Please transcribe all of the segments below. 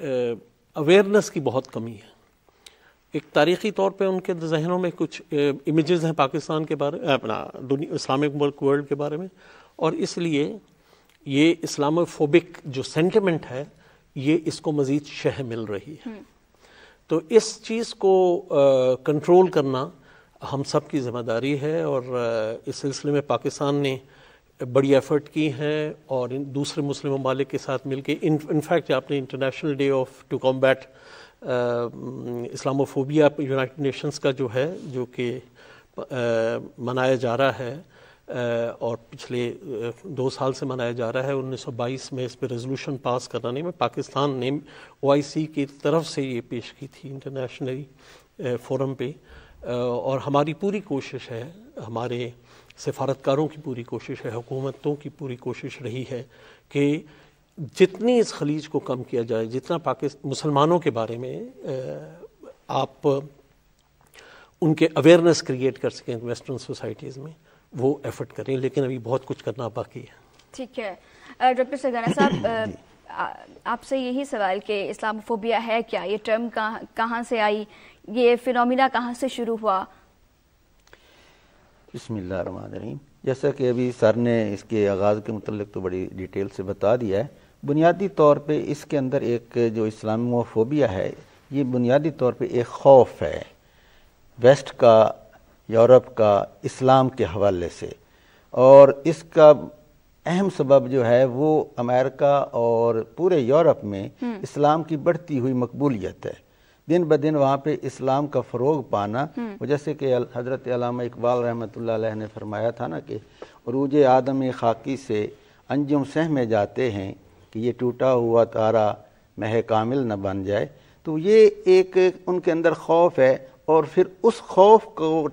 Awareness کی بہت کمی ہے. ایک تاریخی طور پہ ان کے ذہنوں میں کچھ امیجز ہیں پاکستان کے بارے اپنا اسلامک ملک ورلڈ کے بارے میں, اور اس لیے یہ اسلاموفوبک جو سینٹیمنٹ ہے یہ اس کو مزید شہ مل رہی ہے. تو اس چیز کو کنٹرول کرنا ہم سب کی ذمہ داری ہے, اور اس سلسلے میں پاکستان نے بڑی ایفرٹ کی ہیں, اور دوسرے مسلم ممالک کے ساتھ مل کے انفیکٹ آپ نے international day of two combat Islamophobia United nations کا جو ہے, جو کہ منایا جا رہا ہے اور پچھلے 2 سال سے منایا جا رہا ہے, 1922 میں اس پہ ریزولوشن پاس کرانے میں پاکستان نے OIC کی طرف سے یہ پیش کی تھی انٹرنیشنلی فورم پہ, اور ہماری پوری کوشش ہے, ہمارے سفارتکاروں کی پوری کوشش ہے, حکومتوں کی پوری کوشش رہی ہے کہ جتنی اس خلیج کو کم کیا جائے, جتنا مسلمانوں کے بارے میں آپ ان کے اویئرنیس کریٹ کر سکیں ویسٹرن سوسائٹیز میں, وہ ایفرٹ کریں, لیکن ابھی بہت کچھ کرنا باقی ہے. ٹھیک ہے ڈاکٹر سرگنا صاحب, آپ سے یہی سوال کہ اسلاموفوبیا ہے کیا, یہ ٹرم کہاں سے آئی, یہ فینومینا کہاں سے شروع ہوا؟ بسم اللہ الرحمن الرحیم. جیسا کہ ابھی سر نے اس کے آغاز کے متعلق تو بڑی ڈیٹیل سے بتا دیا ہے, بنیادی طور پہ اس کے اندر ایک جو اسلاموفوبیا ہے یہ بنیادی طور پہ ایک خوف ہے ویسٹ کا, یورپ کا, اسلام کے حوالے سے, اور اس کا اہم سبب جو ہے وہ امریکہ اور پورے یورپ میں اسلام کی بڑھتی ہوئی مقبولیت ہے. دن بدن وہاں پہ اسلام کا فروغ پانا, جیسے کہ حضرت علامہ اقبال رحمۃ اللہ علیہ نے فرمایا تھا نا کہ عروج آدم خاکی سے انجم سہمے جاتے ہیں کہ یہ ٹوٹا ہوا تارا مہ کامل نہ بن جائے. تو یہ ایک ان کے اندر خوف ہے, اور پھر اس خوف کو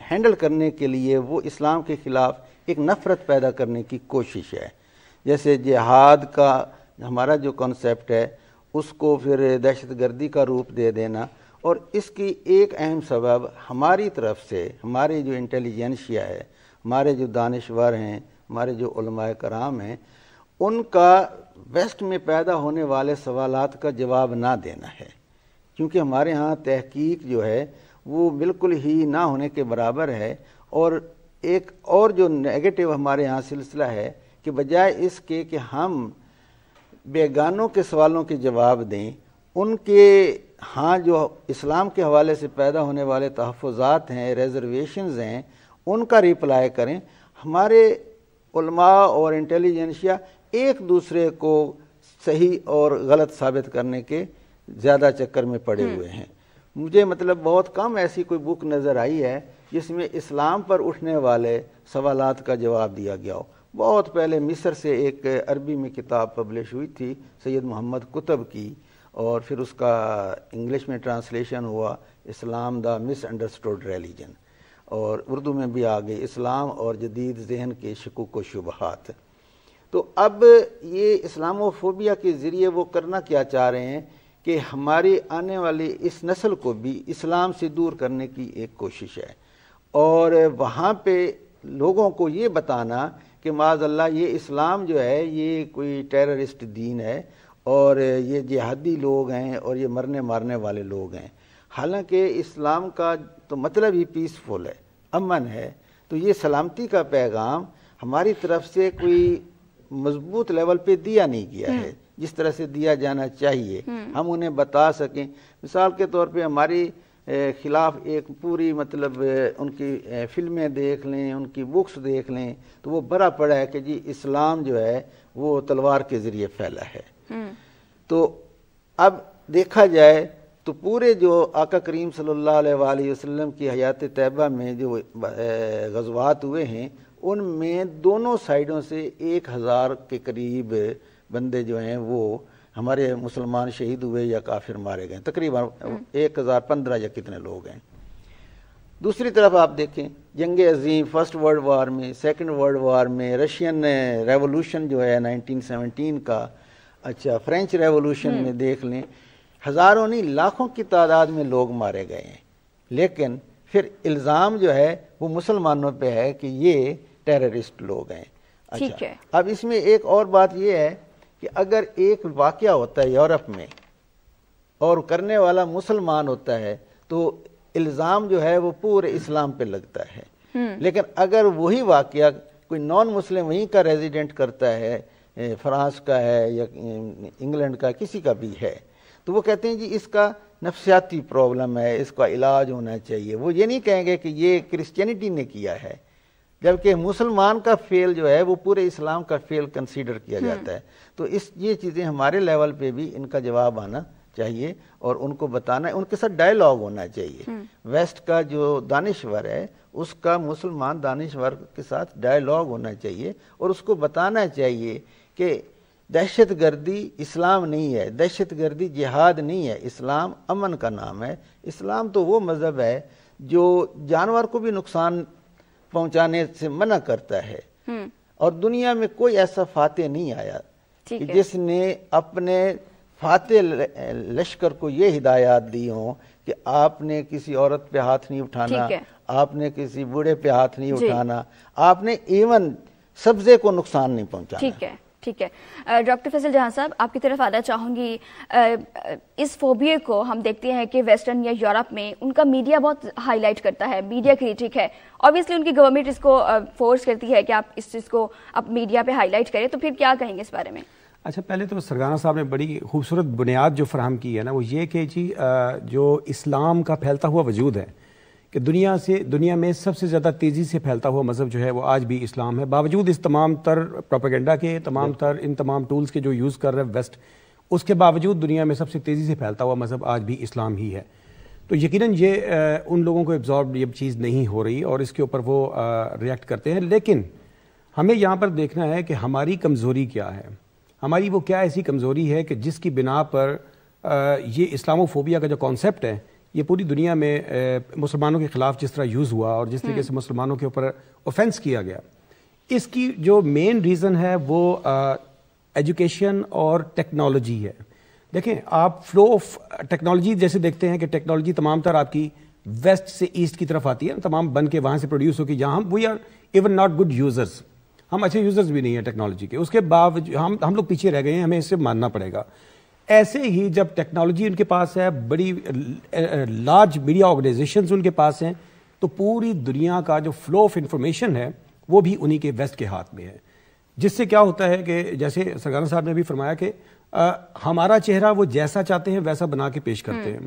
ہینڈل کرنے کے لیے وہ اسلام کے خلاف ایک نفرت پیدا کرنے کی کوشش ہے. جیسے جہاد کا ہمارا جو کنسیپٹ ہے اس کو پھر دہشت گردی کا روپ دے دینا, اور اس کی ایک اہم سبب ہماری طرف سے ہمارے جو انٹیلیجنشیا ہے, ہمارے جو دانشور ہیں, ہمارے جو علماء کرام ہیں, ان کا ویسٹ میں پیدا ہونے والے سوالات کا جواب نہ دینا ہے. کیونکہ ہمارے ہاں تحقیق جو ہے وہ بالکل ہی نہ ہونے کے برابر ہے, اور ایک اور جو نیگیٹو ہمارے ہاں سلسلہ ہے کہ بجائے اس کے کہ ہم بیگانوں کے سوالوں کے جواب دیں, ان کے ہاں جو اسلام کے حوالے سے پیدا ہونے والے تحفظات ہیں, ریزرویشنز ہیں, ان کا ریپلائی کریں. ہمارے علماء اور انٹیلیجنشیا ایک دوسرے کو صحیح اور غلط ثابت کرنے کے زیادہ چکر میں پڑے ہوئے ہیں. مجھے مطلب بہت کم ایسی کوئی بک نظر آئی ہے جس میں اسلام پر اٹھنے والے سوالات کا جواب دیا گیا ہو. بہت پہلے مصر سے ایک عربی میں کتاب پبلش ہوئی تھی سید محمد قطب کی, اور پھر اس کا انگلش میں ٹرانسلیشن ہوا اسلام دا مس انڈرسٹوڈ ریلیجن, اور اردو میں بھی آ گئی اسلام اور جدید ذہن کے شکوک و شبہات. تو اب یہ اسلاموفوبیا کے ذریعے وہ کرنا کیا چاہ رہے ہیں کہ ہماری آنے والی اس نسل کو بھی اسلام سے دور کرنے کی ایک کوشش ہے, اور وہاں پہ لوگوں کو یہ بتانا کہ معاذ اللہ یہ اسلام جو ہے یہ کوئی ٹیررسٹ دین ہے, اور یہ جہادی لوگ ہیں, اور یہ مرنے مارنے والے لوگ ہیں. حالانکہ اسلام کا تو مطلب ہی پیسفل ہے, امن ہے. تو یہ سلامتی کا پیغام ہماری طرف سے کوئی مضبوط لیول پہ دیا نہیں گیا ہے جس طرح سے دیا جانا چاہیے. ہم انہیں بتا سکیں, مثال کے طور پہ ہماری خلاف ایک پوری مطلب ان کی فلمیں دیکھ لیں, ان کی بکس دیکھ لیں, تو وہ بھرا پڑا ہے کہ جی اسلام جو ہے وہ تلوار کے ذریعے پھیلا ہے. تو اب دیکھا جائے تو پورے جو آقا کریم صلی اللہ علیہ وآلہ وسلم کی حیات طیبہ میں جو غزوات ہوئے ہیں ان میں دونوں سائیڈوں سے 1000 کے قریب بندے جو ہیں وہ ہمارے مسلمان شہید ہوئے یا کافر مارے گئے, تقریباً 1015 یا کتنے لوگ ہیں. دوسری طرف آپ دیکھیں جنگ عظیم فرسٹ ورلڈ وار میں, سیکنڈ ورلڈ وار میں, رشین ریولوشن جو ہے 1917 کا, اچھا فرینچ ریولوشن میں دیکھ لیں, ہزاروں نہیں لاکھوں کی تعداد میں لوگ مارے گئے ہیں. لیکن پھر الزام جو ہے وہ مسلمانوں پہ ہے کہ یہ ٹیررسٹ لوگ ہیں. اچھا اب اس میں ایک اور بات یہ ہے کہ اگر ایک واقعہ ہوتا ہے یورپ میں اور کرنے والا مسلمان ہوتا ہے تو الزام جو ہے وہ پورے اسلام پہ لگتا ہے. لیکن اگر وہی واقعہ کوئی نان مسلم وہیں کا ریزیڈنٹ کرتا ہے, فرانس کا ہے یا انگلینڈ کا, کسی کا بھی ہے, تو وہ کہتے ہیں جی اس کا نفسیاتی پرابلم ہے, اس کا علاج ہونا چاہیے. وہ یہ نہیں کہیں گے کہ یہ کرسچینٹی نے کیا ہے, جبکہ مسلمان کا فیل جو ہے وہ پورے اسلام کا فیل کنسیڈر کیا جاتا ہے. تو یہ چیزیں ہمارے لیول پہ بھی ان کا جواب آنا چاہیے اور ان کو بتانا ہے, ان کے ساتھ ڈائیلاگ ہونا چاہیے. ویسٹ کا جو دانشور ہے اس کا مسلمان دانشور کے ساتھ ڈائیلاگ ہونا چاہیے اور اس کو بتانا چاہیے کہ دہشت گردی اسلام نہیں ہے, دہشت گردی جہاد نہیں ہے, اسلام امن کا نام ہے. اسلام تو وہ مذہب ہے جو جانور کو بھی نقصان پہنچانے سے منع کرتا ہے, اور دنیا میں کوئی ایسا فاتح نہیں آیا کہ جس نے اپنے فاتح لشکر کو یہ ہدایات دی ہوں کہ آپ نے کسی عورت پہ ہاتھ نہیں اٹھانا, آپ نے کسی بوڑھے پہ ہاتھ نہیں اٹھانا, آپ نے ایون سبزے کو نقصان نہیں پہنچانا. ٹھیک ہے. ڈاکٹر فیصل جہاں صاحب, آپ کی طرف آنا چاہوں گی. اس فوبیا کو ہم دیکھتے ہیں کہ ویسٹرن یا یورپ میں ان کا میڈیا بہت ہائی لائٹ کرتا ہے, میڈیا کریٹک ہے, obviously ان کی گورنمنٹ اس کو فورس کرتی ہے کہ آپ اس چیز کو اب میڈیا پہ ہائی لائٹ کریں, تو پھر کیا کہیں گے اس بارے میں؟ اچھا, پہلے تو سرگانہ صاحب نے بڑی خوبصورت بنیاد جو فراہم کی ہے نا, وہ یہ کہ جی جو اسلام کا پھیلتا ہوا وجود ہے کہ دنیا میں سب سے زیادہ تیزی سے پھیلتا ہوا مذہب جو ہے وہ آج بھی اسلام ہے, باوجود اس تمام تر پروپیگنڈا کے, ان تمام ٹولز کے جو یوز کر رہے ہیں ویسٹ, اس کے باوجود دنیا میں سب سے تیزی سے پھیلتا ہوا مذہب آج بھی اسلام ہی ہے. تو یقیناً یہ ان لوگوں کو ایبزارب یہ چیز نہیں ہو رہی اور اس کے اوپر وہ ریئیکٹ کرتے ہیں. لیکن ہمیں یہاں پر دیکھنا ہے کہ ہماری کمزوری کیا ہے, ہماری وہ کیا ایسی کمزوری ہے کہ جس کی بنا پر یہ اسلاموفوبیا کا جو کانسیپٹ ہے یہ پوری دنیا میں مسلمانوں کے خلاف جس طرح یوز ہوا اور جس طریقے سے مسلمانوں کے اوپر اوفینس کیا گیا, اس کی جو مین ریزن ہے وہ ایجوکیشن اور ٹیکنالوجی ہے. دیکھیں آپ فلو آف ٹیکنالوجی جیسے دیکھتے ہیں کہ ٹیکنالوجی تمام تر آپ کی ویسٹ سے ایسٹ کی طرف آتی ہے, تمام بن کے وہاں سے پروڈیوس ہو کے یہاں we are even not good users, ہم اچھے یوزرز بھی نہیں ہیں ٹیکنالوجی کے, اس کے باوجود ہم لوگ پیچھے رہ گئے ہیں, ہمیں اس سے ماننا پڑے گا. ایسے ہی جب ٹیکنالوجی ان کے پاس ہے, بڑی لارج میڈیا آرگنائزیشنز ان کے پاس ہیں, تو پوری دنیا کا جو فلو آف انفارمیشن ہے وہ بھی انہی کے ویسٹ کے ہاتھ میں ہے. جس سے کیا ہوتا ہے کہ جیسے سرگانہ صاحب نے بھی فرمایا کہ ہمارا چہرہ وہ جیسا چاہتے ہیں ویسا بنا کے پیش کرتے ہیں.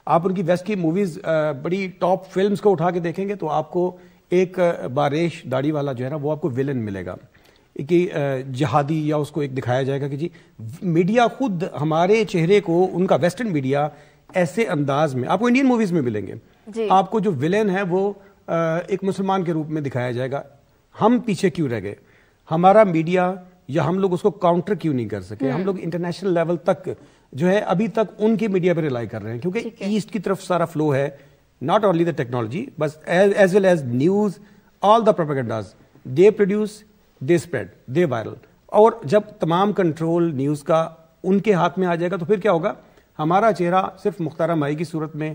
آپ ان کی ویسٹ کی موویز بڑی ٹاپ فلمز کو اٹھا کے دیکھیں گے تو آپ کو ایک باریش داڑھی والا جو ہے نا وہ آپ کو ویلن ملے گا کہ جہادی, یا اس کو ایک دکھایا جائے گا کہ جی میڈیا خود ہمارے چہرے کو, ان کا ویسٹرن میڈیا ایسے انداز میں آپ کو انڈین موویز میں ملیں گے, آپ کو جو ویلن ہے وہ ایک مسلمان کے روپ میں دکھایا جائے گا. ہم پیچھے کیوں رہ گئے, ہمارا میڈیا یا ہم لوگ اس کو کاؤنٹر کیوں نہیں کر سکے؟ ہم لوگ انٹرنیشنل لیول تک جو ہے ابھی تک ان کے میڈیا پہ ریلائی کر رہے ہیں, کیونکہ ایسٹ کی طرف سارا فلو ہے, not only the technology but as well as news, all the propagandas they produce, they spread, they viral. اور جب تمام کنٹرول نیوز کا ان کے ہاتھ میں آ جائے گا تو پھر کیا ہوگا, ہمارا چہرہ صرف مختارہ مائی کی صورت میں,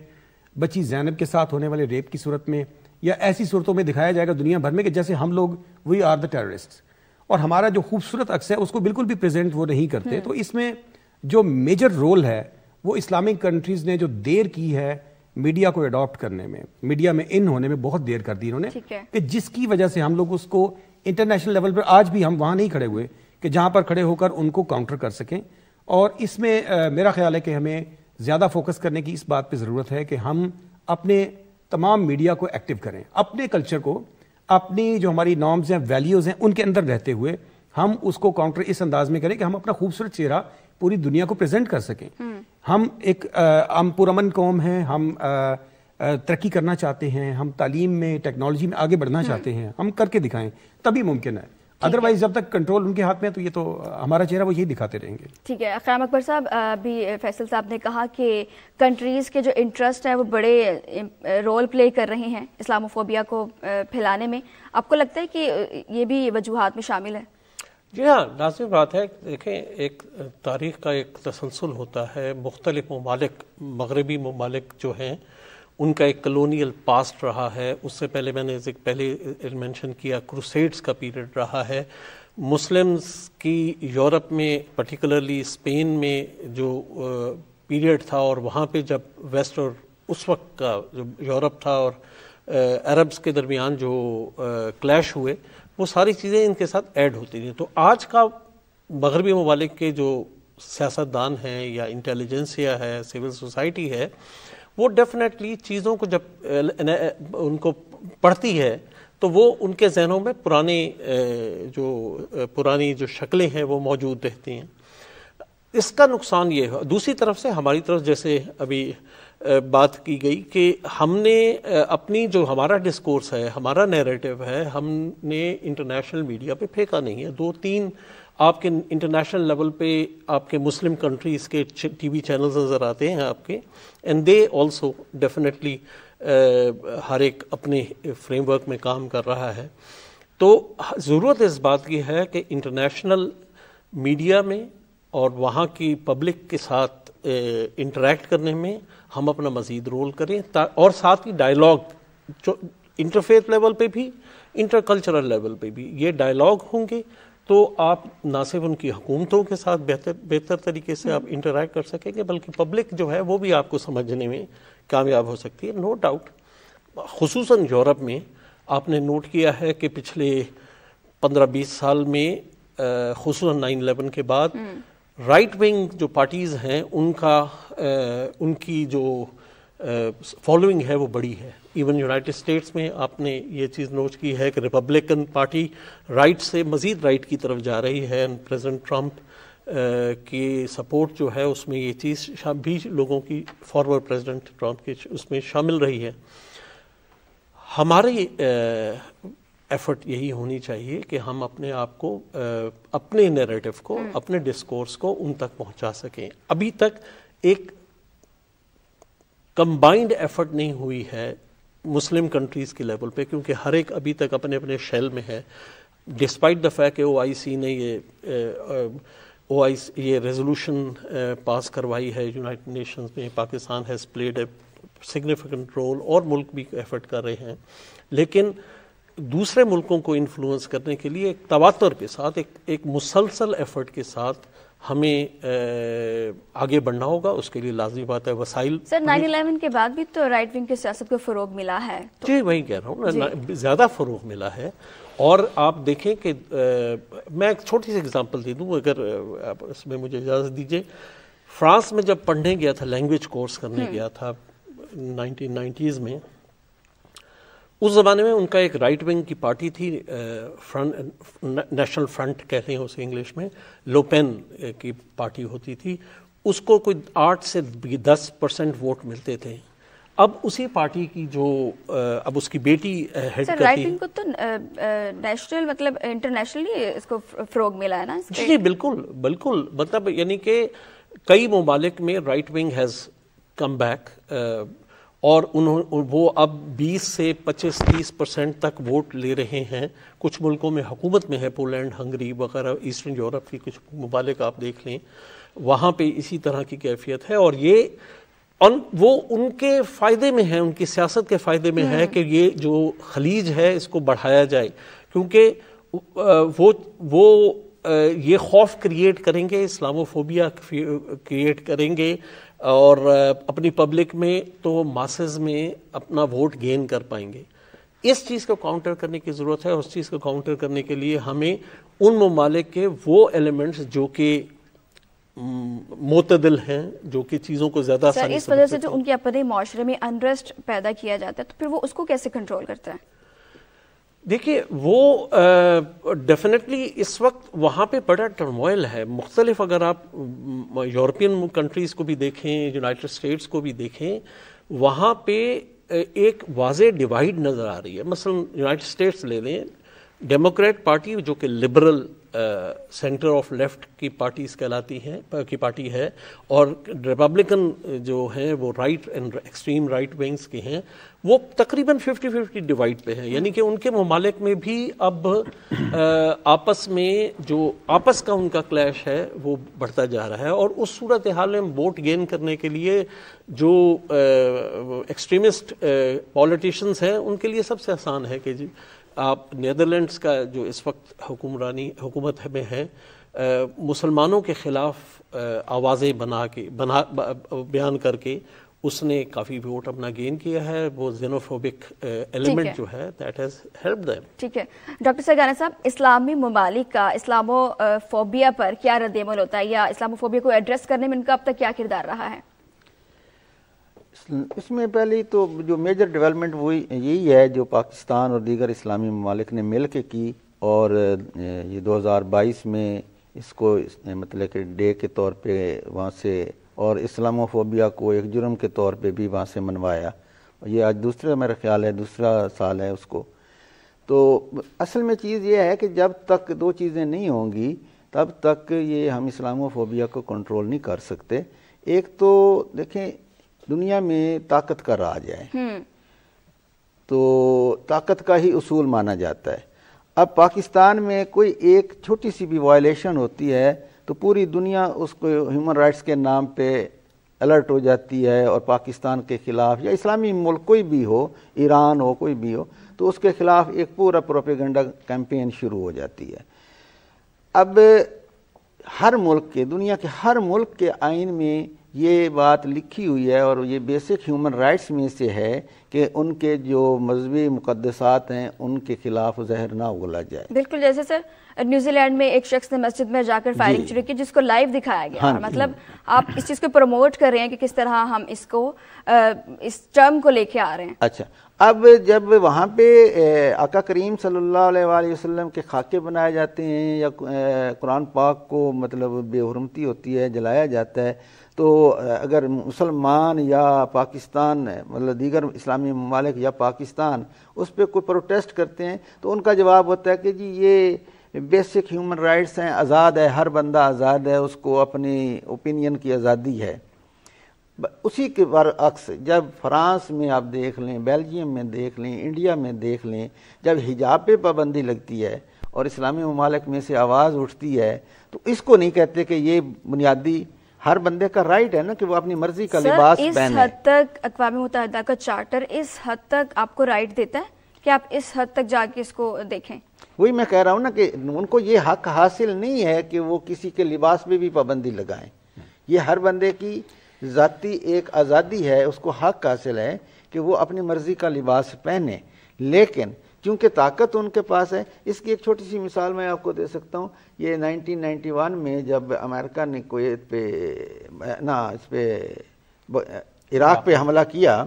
بچی زینب کے ساتھ ہونے والے ریپ کی صورت میں, یا ایسی صورتوں میں دکھایا جائے گا دنیا بھر میں کہ جیسے ہم لوگ وی آر دا ٹیررسٹ, اور ہمارا جو خوبصورت عکس ہے اس کو بالکل بھی پریزنٹ وہ نہیں کرتے. تو اس میں جو میجر رول ہے وہ اسلامک کنٹریز نے جو دیر کی ہے میڈیا کو اڈاپٹ کرنے میں, میڈیا میں ان ہونے میں بہت دیر کر دی انہوں نے, کہ جس کی وجہ سے ہم لوگ اس کو انٹرنیشنل لیول پر آج بھی ہم وہاں نہیں کھڑے ہوئے کہ جہاں پر کھڑے ہو کر ان کو کاؤنٹر کر سکیں. اور اس میں میرا خیال ہے کہ ہمیں زیادہ فوکس کرنے کی اس بات پہ ضرورت ہے کہ ہم اپنے تمام میڈیا کو ایکٹیو کریں, اپنے کلچر کو, اپنی جو ہماری نارمز ہیں, ویلیوز ہیں, ان کے اندر رہتے ہوئے ہم اس کو کاؤنٹر اس انداز میں کریں کہ ہم اپنا خوبصورت چہرہ پوری دنیا کو پریزنٹ کر سکیں. ہم پرامن قوم ہیں, ہم ترقی کرنا چاہتے ہیں, ہم تعلیم میں, ٹیکنالوجی میں آگے بڑھنا چاہتے ہیں, ہم کر کے دکھائیں تبھی ممکن ہے. ادروائز جب تک کنٹرول ان کے ہاتھ میں ہے تو یہ تو ہمارا چہرہ وہ یہی دکھاتے رہیں گے. ٹھیک ہے. قیام اکبر صاحب, ابھی فیصل صاحب نے کہا کہ کنٹریز کے جو انٹرسٹ ہیں وہ بڑے رول پلے کر رہے ہیں اسلاموفوبیا کو پھیلانے میں. آپ کو لگتا ہے کہ یہ بھی وجوہات میں شامل ہے؟ جی ہاں, لازم بات ہے. دیکھیں, ایک تاریخ کا ایک تسلسل ہوتا ہے. مختلف ممالک, مغربی ممالک جو ہیں ان کا ایک کلونیل پاسٹ رہا ہے. اس سے پہلے میں نے پہلے مینشن کیا کروسیڈز کا پیریڈ رہا ہے. مسلمز کی یورپ میں پرٹیکولرلی اسپین میں جو پیریڈ تھا اور وہاں پہ جب ویسٹ اور اس وقت کا جو یورپ تھا اور عربس کے درمیان جو کلیش ہوئے وہ ساری چیزیں ان کے ساتھ ایڈ ہوتی تھیں. تو آج کا مغربی ممالک کے جو سیاستدان ہیں یا انٹیلیجنسیا ہے, سول سوسائٹی ہے, وہ ڈیفینیٹلی چیزوں کو جب ان کو پڑھتی ہے تو وہ ان کے ذہنوں میں پرانی جو شکلیں ہیں وہ موجود رہتی ہیں. اس کا نقصان یہ ہے. دوسری طرف سے ہماری طرف جیسے ابھی بات کی گئی کہ ہم نے اپنی جو ہمارا ڈسکورس ہے, ہمارا نیریٹو ہے, ہم نے انٹرنیشنل میڈیا پہ پھینکا نہیں ہے. 2-3 آپ کے انٹرنیشنل لیول پہ آپ کے مسلم کنٹریز کے ٹی وی چینلز نظر آتے ہیں آپ کے, اینڈ دے آلسو ڈیفینیٹلی ہر ایک اپنے فریم ورک میں کام کر رہا ہے. تو ضرورت اس بات کی ہے کہ انٹرنیشنل میڈیا میں اور وہاں کی پبلک کے ساتھ انٹریکٹ کرنے میں ہم اپنا مزید رول کریں, اور ساتھ ہی ڈائلاگ انٹرفیتھ لیول پہ بھی, انٹر کلچرل لیول پہ بھی یہ ڈائلاگ ہوں گے تو آپ نہ صرف ان کی حکومتوں کے ساتھ بہتر طریقے سے آپ انٹریکٹ کر سکیں گے, بلکہ پبلک جو ہے وہ بھی آپ کو سمجھنے میں کامیاب ہو سکتی ہے. نو ڈاؤٹ خصوصاً یورپ میں آپ نے نوٹ کیا ہے کہ پچھلے 15-20 سال میں خصوصاً 9/11 کے بعد رائٹ ونگ جو پارٹیز ہیں ان کی جو فالوئنگ ہے وہ بڑی ہے. ایون یونائٹڈ اسٹیٹس میں آپ نے یہ چیز نوٹ کی ہے کہ ریپبلکن پارٹی رائٹ سے مزید رائٹ کی طرف جا رہی ہے. پریزیڈنٹ ٹرمپ کی سپورٹ جو ہے اس میں یہ چیز بھی لوگوں کی فارورڈ پریزیڈنٹ ٹرمپ کی اس میں شامل رہی ہے. ہماری ایفرٹ یہی ہونی چاہیے کہ ہم اپنے آپ کو, اپنے نیریٹو کو, اپنے ڈسکورس کو ان تک پہنچا سکیں. ابھی تک ایک کمبائنڈ ایفرٹ نہیں ہوئی ہے مسلم کنٹریز کے لیول پہ, کیونکہ ہر ایک ابھی تک اپنے اپنے شیل میں ہے. ڈسپائٹ دا فیکٹ کہ OIC نے یہ ریزولوشن پاس کروائی ہے یونائٹڈ نیشنز میں, Pakistan has played a significant role اور ملک بھی ایفرٹ کر رہے ہیں, لیکن دوسرے ملکوں کو انفلوئنس کرنے کے لیے ایک تواتر کے ساتھ, ایک مسلسل ایفرٹ کے ساتھ ہمیں آگے بڑھنا ہوگا. اس کے لیے لازمی بات ہے وسائل. سر 9/11 کے بعد بھی تو رائٹ ونگ کی سیاست کو فروغ ملا ہے. جی وہی کہہ رہا ہوں, زیادہ فروغ ملا ہے. اور آپ دیکھیں کہ میں ایک چھوٹی سی اگزامپل دے دوں اگر آپ اس میں مجھے اجازت دیجیے. فرانس میں جب پڑھنے گیا تھا, لینگویج کورس کرنے گیا تھا 1990s میں, اس زمانے میں ان کا ایک رائٹ ونگ کی پارٹی تھی, نیشنل فرنٹ کہتے ہیں اسے انگلش میں, لوپین کی پارٹی ہوتی تھی. اس کو کوئی 8 سے 10% ووٹ ملتے تھے. اب اسی پارٹی کی جو اب اس کی بیٹی ہیڈ کرتی ہے. رائٹ ونگ کو تو نیشنل مطلب انٹرنیشنلی اس کو فروغ ملا ہے نا. جی بالکل بالکل, مطلب یعنی کہ کئی ممالک میں right wing has come back, اور وہ اب 20 سے 25-30% تک ووٹ لے رہے ہیں. کچھ ملکوں میں حکومت میں ہے, پولینڈ, ہنگری وغیرہ, ایسٹرن یورپ کی کچھ ممالک آپ دیکھ لیں, وہاں پہ اسی طرح کی کیفیت ہے. اور یہ وہ ان کے فائدے میں ہے, ان کی سیاست کے فائدے میں ہے کہ یہ جو خلیج ہے اس کو بڑھایا جائے, کیونکہ وہ یہ خوف کریٹ کریں گے, اسلاموفوبیا کریٹ کریں گے, اور اپنی پبلک میں تو ماسز میں اپنا ووٹ گین کر پائیں گے. اس چیز کو کاؤنٹر کرنے کی ضرورت ہے. اس چیز کو کاؤنٹر کرنے کے لیے ہمیں ان ممالک کے وہ ایلیمنٹس جو کہ معتدل ہیں, جو کہ چیزوں کو زیادہ سر اس وجہ سے جو ان کے اپنے معاشرے میں انریسٹ پیدا کیا جاتا ہے, تو پھر وہ اس کو کیسے کنٹرول کرتا ہے؟ دیکھیے وہ ڈیفینیٹلی اس وقت وہاں پہ بڑا ٹرموائل ہے مختلف. اگر آپ یورپین کنٹریز کو بھی دیکھیں, یونائٹڈ اسٹیٹس کو بھی دیکھیں, وہاں پہ ایک واضح ڈیوائیڈ نظر آ رہی ہے. مثلا یونائٹڈ اسٹیٹس لے لیں, ڈیموکریٹ پارٹی جو کہ لبرل سینٹر آف لیفٹ کی پارٹیز کہلاتی ہیں کی پارٹی ہے, اور ریپبلکن جو ہیں وہ right and extreme right wings کے ہیں, وہ تقریباً 50-50 ڈیوائڈ پہ ہیں. یعنی کہ ان کے ممالک میں بھی اب آپس میں جو آپس کا ان کا کلیش ہے وہ بڑھتا جا رہا ہے. اور اس صورتحال میں ووٹ گین کرنے کے لیے جو ایکسٹریمسٹ پولیٹیشنز ہیں ان کے لیے سب سے آسان ہے کہ جی آپ نیدرلینڈس کا جو اس وقت حکومت میں ہے, مسلمانوں کے خلاف آوازیں بیان کر کے اس نے کافی ووٹ اپنا گین کیا ہے. وہ زینوفوبک ایلیمنٹ جو ہے دیٹ ہیز ہیلپ دیم. ٹھیک ہے ڈاکٹر سرگانا صاحب، اسلامی ممالک کا اسلامو فوبیا پر کیا رد عمل ہوتا ہے، یا اسلامو فوبیا کو ایڈریس کرنے میں ان کا اب تک کیا کردار رہا ہے؟ اس میں پہلی تو جو میجر ڈیولپمنٹ وہی یہی ہے جو پاکستان اور دیگر اسلامی ممالک نے مل کے کی، اور یہ 2022 میں اس کو مطلب کہ ڈے کے طور پہ وہاں سے، اور اسلاموفوبیا کو ایک جرم کے طور پہ بھی وہاں سے منوایا. یہ آج دوسرا میرا خیال ہے دوسرا سال ہے اس کو. تو اصل میں چیز یہ ہے کہ جب تک دو چیزیں نہیں ہوں گی تب تک یہ ہم اسلاموفوبیا کو کنٹرول نہیں کر سکتے. ایک تو دیکھیں دنیا میں طاقت کا راج ہے، تو طاقت کا ہی اصول مانا جاتا ہے. اب پاکستان میں کوئی ایک چھوٹی سی بھی وائلیشن ہوتی ہے تو پوری دنیا اس کو ہیومن رائٹس کے نام پہ الرٹ ہو جاتی ہے، اور پاکستان کے خلاف یا اسلامی ملک کوئی بھی ہو، ایران ہو کوئی بھی ہو، تو اس کے خلاف ایک پورا پروپیگنڈا کیمپین شروع ہو جاتی ہے. اب ہر ملک کے، دنیا کے ہر ملک کے آئین میں یہ بات لکھی ہوئی ہے، اور یہ بیسک ہیومن رائٹس میں سے ہے کہ ان کے جو مذہبی مقدسات ہیں ان کے خلاف زہر نہ اگلا جائے. بالکل، جیسے سر نیوزی لینڈ میں ایک شخص نے مسجد میں جا کر فائرنگ شروع کی جس کو لائیو دکھایا گیا. مطلب آپ اس چیز کو پروموٹ کر رہے ہیں کہ کس طرح ہم اس کو اس ٹرم کو لے کے آ رہے ہیں. اچھا، اب جب وہاں پہ آقا کریم صلی اللہ علیہ وآلہ وسلم کے خاکے بنائے جاتے ہیں یا قرآن پاک کو مطلب بے حرمتی ہوتی ہے، جلایا جاتا ہے، تو اگر مسلمان یا پاکستان مطلب دیگر اسلامی ممالک یا پاکستان اس پہ کوئی پروٹیسٹ کرتے ہیں تو ان کا جواب ہوتا ہے کہ جی یہ بیسک ہیومن رائٹس ہیں، آزاد ہے، ہر بندہ آزاد ہے، اس کو اپنی اوپینین کی آزادی ہے. اسی کے برعکس جب فرانس میں آپ دیکھ لیں، بیلجیم میں دیکھ لیں، انڈیا میں دیکھ لیں، جب حجاب پہ پابندی لگتی ہے اور اسلامی ممالک میں سے آواز اٹھتی ہے تو اس کو نہیں کہتے کہ یہ بنیادی ہر بندے کا رائٹ ہے نا کہ وہ اپنی مرضی کا لباس پہنے. اس حد تک اقوام متحدہ کا چارٹر اس حد تک آپ کو رائٹ دیتا ہے کہ آپ اس حد تک جا کے اس کو دیکھیں؟ وہی میں کہہ رہا ہوں نا کہ ان کو یہ حق حاصل نہیں ہے کہ وہ کسی کے لباس پہ بھی پابندی لگائیں. یہ ہر بندے کی ذاتی ایک آزادی ہے، اس کو حق حاصل ہے کہ وہ اپنی مرضی کا لباس پہنے. لیکن کیونکہ طاقت ان کے پاس ہے، اس کی ایک چھوٹی سی مثال میں آپ کو دے سکتا ہوں. یہ 1991 میں جب امریکہ نے کویت پہ اس پہ عراق پہ حملہ کیا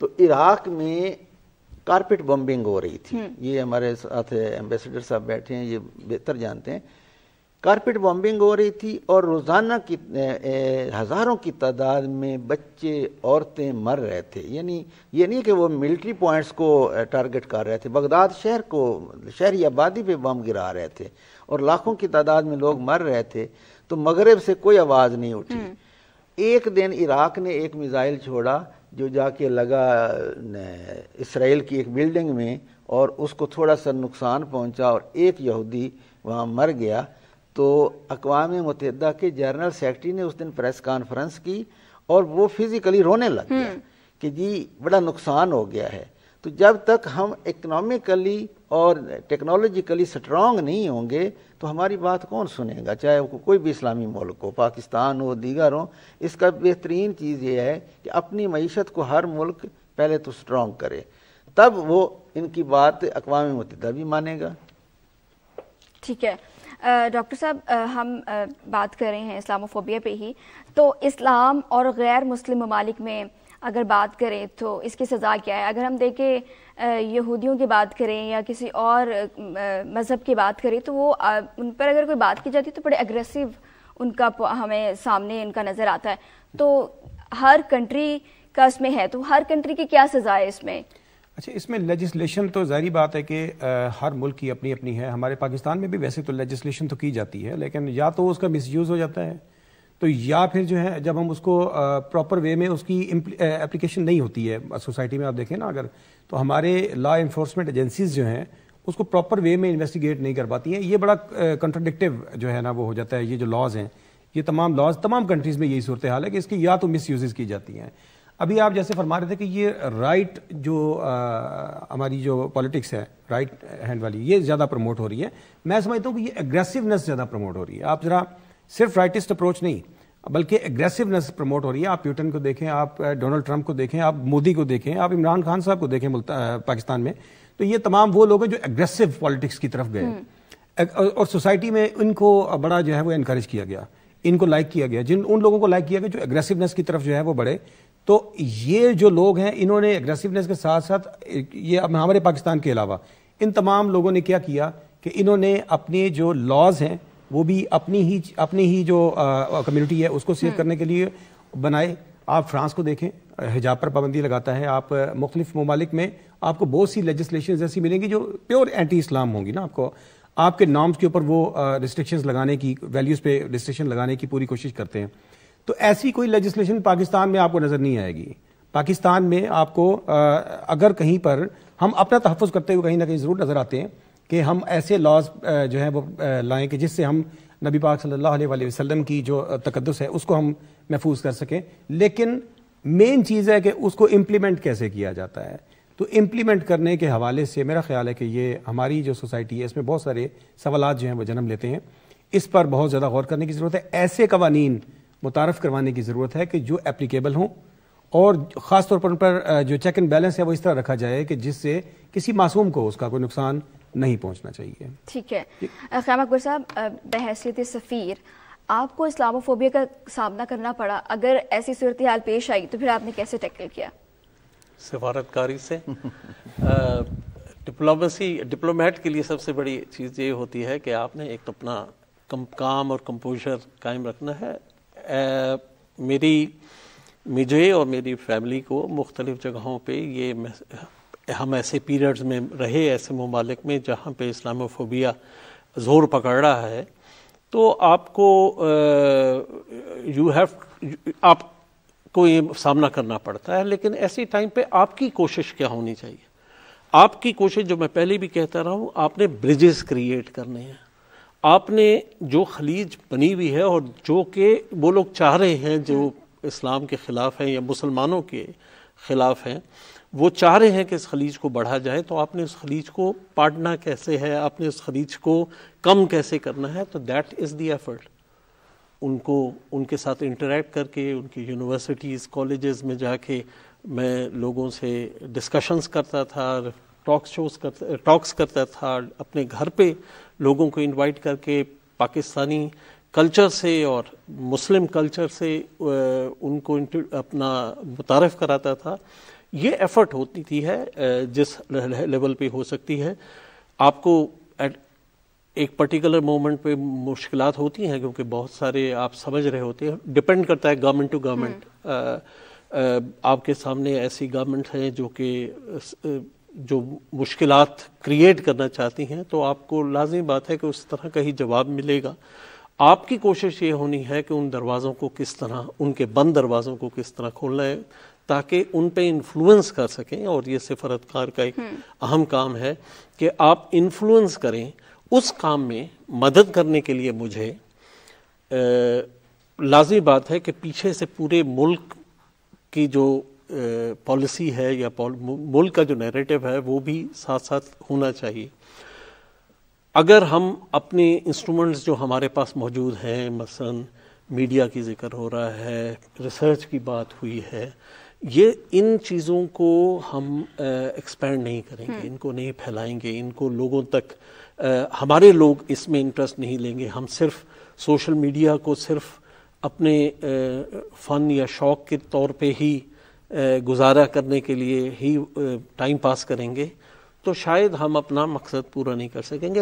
تو عراق میں کارپیٹ بمبنگ ہو رہی تھی. یہ ہمارے ساتھ ایمبیسڈر صاحب بیٹھے ہیں، یہ بہتر جانتے ہیں. کارپیٹ بمبنگ ہو رہی تھی اور روزانہ کی ہزاروں کی تعداد میں بچے عورتیں مر رہے تھے. یعنی یہ نہیں کہ وہ ملٹری پوائنٹس کو ٹارگٹ کر رہے تھے، بغداد شہر کو، شہری آبادی پہ بم گرا رہے تھے اور لاکھوں کی تعداد میں لوگ مر رہے تھے. تو مغرب سے کوئی آواز نہیں اٹھی. ایک دن عراق نے ایک میزائل چھوڑا جو جا کے لگا اسرائیل کی ایک بلڈنگ میں اور اس کو تھوڑا سا نقصان پہنچا اور ایک یہودی وہاں مر گیا. تو اقوام متحدہ کے جنرل سیکرٹری نے اس دن پریس کانفرنس کی اور وہ فزیکلی رونے لگ گیا کہ جی بڑا نقصان ہو گیا ہے. تو جب تک ہم اکنامکلی اور ٹیکنالوجیکلی سٹرونگ نہیں ہوں گے تو ہماری بات کون سنے گا، چاہے وہ کوئی بھی اسلامی ملک ہو، پاکستان ہو، دیگر ہو. اس کا بہترین چیز یہ ہے کہ اپنی معیشت کو ہر ملک پہلے تو سٹرونگ کرے، تب وہ ان کی بات اقوام متحدہ بھی مانے گا. ٹھیک ہے ڈاکٹر صاحب، ہم بات کر رہے ہیں اسلاموفوبیا پہ ہی. تو اسلام اور غیر مسلم ممالک میں اگر بات کریں تو اس کی سزا کیا ہے؟ اگر ہم دیکھیں یہودیوں کی بات کریں یا کسی اور مذہب کی بات کریں تو وہ ان پر اگر کوئی بات کی جاتی تو بڑے اگریسو ان کا ہمیں سامنے ان کا نظر آتا ہے. تو ہر کنٹری کا اس میں ہے، تو ہر کنٹری کی کیا سزا ہے اس میں؟ اچھا، اس میں لیجسلیشن تو ظاہری بات ہے کہ ہر ملک کی اپنی اپنی ہے. ہمارے پاکستان میں بھی ویسے تو لیجسلیشن تو کی جاتی ہے، لیکن یا تو اس کا مس یوز ہو جاتا ہے تو یا پھر جو ہے جب ہم اس کو پراپر وے میں اس کی اپلیکیشن نہیں ہوتی ہے سوسائٹی میں. آپ دیکھیں نا اگر تو ہمارے لا انفورسمنٹ ایجنسیز جو ہیں اس کو پراپر وے میں انویسٹیگیٹ نہیں کر پاتی ہیں. یہ بڑا کنٹراڈکٹیو جو ہے نا وہ ہو جاتا ہے. یہ جو لاز ہیں، یہ تمام لاز تمام کنٹریز میں یہی صورتحال ہے کہ اس کی یا تو مس یوزز کی جاتی ہیں. ابھی آپ جیسے فرما رہے تھے کہ یہ رائٹ جو ہماری جو پالیٹکس ہے رائٹ ہینڈ والی یہ زیادہ پروموٹ ہو رہی ہے. میں سمجھتا ہوں کہ یہ اگریسونیس زیادہ پروموٹ ہو رہی ہے. آپ ذرا صرف رائٹسٹ اپروچ نہیں بلکہ اگریسونیس پروموٹ ہو رہی ہے. آپ پیوٹن کو دیکھیں, آپ ڈونلڈ ٹرمپ کو دیکھیں, آپ مودی کو دیکھیں, آپ عمران خان صاحب کو دیکھیں پاکستان میں, تو یہ تمام وہ لوگ ہیں جو اگریسو پالیٹکس کی طرف گئے اور سوسائٹی میں ان کو بڑا جو ہے وہ انکریج کیا گیا, ان کو لائک کیا گیا, ان لوگوں کو لائک کیا گیا جو اگریسونیس کی طرف جو ہے وہ بڑھے. تو یہ جو لوگ ہیں انہوں نے اگریسونیس کے ساتھ ساتھ یہ ہمارے پاکستان کے علاوہ ان تمام لوگوں نے کیا کیا کہ انہوں نے اپنے جو لاز ہیں وہ بھی اپنی ہی جو کمیونٹی ہے اس کو سیو کرنے کے لیے بنائے. آپ فرانس کو دیکھیں, حجاب پر پابندی لگاتا ہے. آپ مختلف ممالک میں آپ کو بہت سی لیجسلیشنز ایسی ملیں گی جو پیور اینٹی اسلام ہوں گی نا. آپ کے نارمز کے اوپر وہ ریسٹرکشنز لگانے کی, ویلیوز پہ ریسٹرکشن لگانے کی پوری کوشش کرتے ہیں. تو ایسی کوئی لیجسلیشن پاکستان میں آپ کو نظر نہیں آئے گی. پاکستان میں آپ کو اگر کہیں پر ہم اپنا تحفظ کرتے ہوئے کہیں نہ کہیں ضرور نظر آتے ہیں کہ ہم ایسے لاز جو ہیں وہ لائیں کہ جس سے ہم نبی پاک صلی اللہ علیہ وآلہ وسلم کی جو تقدس ہے اس کو ہم محفوظ کر سکیں. لیکن مین چیز ہے کہ اس کو امپلیمنٹ کیسے کیا جاتا ہے. تو امپلیمنٹ کرنے کے حوالے سے میرا خیال ہے کہ یہ ہماری جو سوسائٹی ہے اس میں بہت سارے سوالات جو ہیں وہ جنم لیتے ہیں. اس پر بہت زیادہ غور کرنے کی ضرورت ہے. ایسے قوانین متعارف کروانے کی ضرورت ہے کہ جو اپلیکیبل ہوں اور خاص طور پر ان پر جو چیک اینڈ بیلنس ہے وہ اس طرح رکھا جائے کہ جس سے کسی معصوم کو اس کا کوئی نقصان نہیں پہنچنا چاہیے. ٹھیک ہے. خیام اکبر صاحب, بحیثیت سفیر آپ کو اسلاموفوبیا کا سامنا کرنا پڑا, اگر ایسی صورتحال پیش آئی تو پھر آپ نے کیسے ٹیکل کیا؟ سفارتکاری سے. ڈپلومیٹ کے لیے سب سے بڑی چیز یہ ہوتی ہے کہ آپ نے ایک اپنا کام اور کمپوزر قائم رکھنا ہے. مجھے اور میری فیملی کو مختلف جگہوں پہ ہم ایسے پیریڈز میں رہے, ایسے ممالک میں جہاں پہ اسلاموفوبیا زور پکڑ رہا ہے, تو آپ کو یہ سامنا کرنا پڑتا ہے. لیکن ایسی ٹائم پہ آپ کی کوشش کیا ہونی چاہیے؟ آپ کی کوشش, جو میں پہلے بھی کہتا رہا ہوں, آپ نے بریجز کریٹ کرنے ہیں. آپ نے جو خلیج بنی ہوئی ہے اور جو کہ وہ لوگ چاہ رہے ہیں جو اسلام کے خلاف ہیں یا مسلمانوں کے خلاف ہیں, وہ چاہ رہے ہیں کہ اس خلیج کو بڑھا جائے, تو آپ نے اس خلیج کو پاٹنا کیسے ہے, آپ نے اس خلیج کو کم کیسے کرنا ہے. تو دیٹ از دی ایفرٹ. ان کے ساتھ انٹریکٹ کر کے, ان کی یونیورسٹیز کالجز میں جا کے میں لوگوں سے ڈسکشنز کرتا تھا, ٹاکس کرتا تھا, اپنے گھر پہ لوگوں کو انوائٹ کر کے پاکستانی کلچر سے اور مسلم کلچر سے ان کو اپنا متعارف کراتا تھا. یہ ایفرٹ ہوتی تھی ہے جس لیول پہ ہو سکتی ہے. آپ کو ایک پرٹیکولر مومنٹ پہ مشکلات ہوتی ہیں کیونکہ بہت سارے آپ سمجھ رہے ہوتے ہیں, ڈپینڈ کرتا ہے گورنمنٹ ٹو گورنمنٹ. آپ کے سامنے ایسی گورنمنٹ ہیں جو مشکلات کریٹ کرنا چاہتی ہیں, تو آپ کو لازمی بات ہے کہ اس طرح کا ہی جواب ملے گا. آپ کی کوشش یہ ہونی ہے کہ ان دروازوں کو کس طرح, ان کے بند دروازوں کو کس طرح کھولنا ہے تاکہ ان پہ انفلوئنس کر سکیں. اور یہ سفارتکار کا ایک اہم کام ہے کہ آپ انفلوئنس کریں. اس کام میں مدد کرنے کے لیے مجھے لازمی بات ہے کہ پیچھے سے پورے ملک کی جو پالیسی ہے یا ملک کا جو نیریٹو ہے وہ بھی ساتھ ساتھ ہونا چاہیے. اگر ہم اپنے انسٹرومنٹس جو ہمارے پاس موجود ہیں, مثلا میڈیا کی ذکر ہو رہا ہے, ریسرچ کی بات ہوئی ہے, یہ ان چیزوں کو ہم ایکسپینڈ نہیں کریں گے, ان کو نہیں پھیلائیں گے, ان کو لوگوں تک ہمارے لوگ اس میں انٹرسٹ نہیں لیں گے. ہم صرف سوشل میڈیا کو صرف اپنے فن یا شوق کے طور پہ ہی گزارا کرنے کے لیے ہی ٹائم پاس کریں گے تو شاید ہم اپنا مقصد پورا نہیں کر سکیں گے.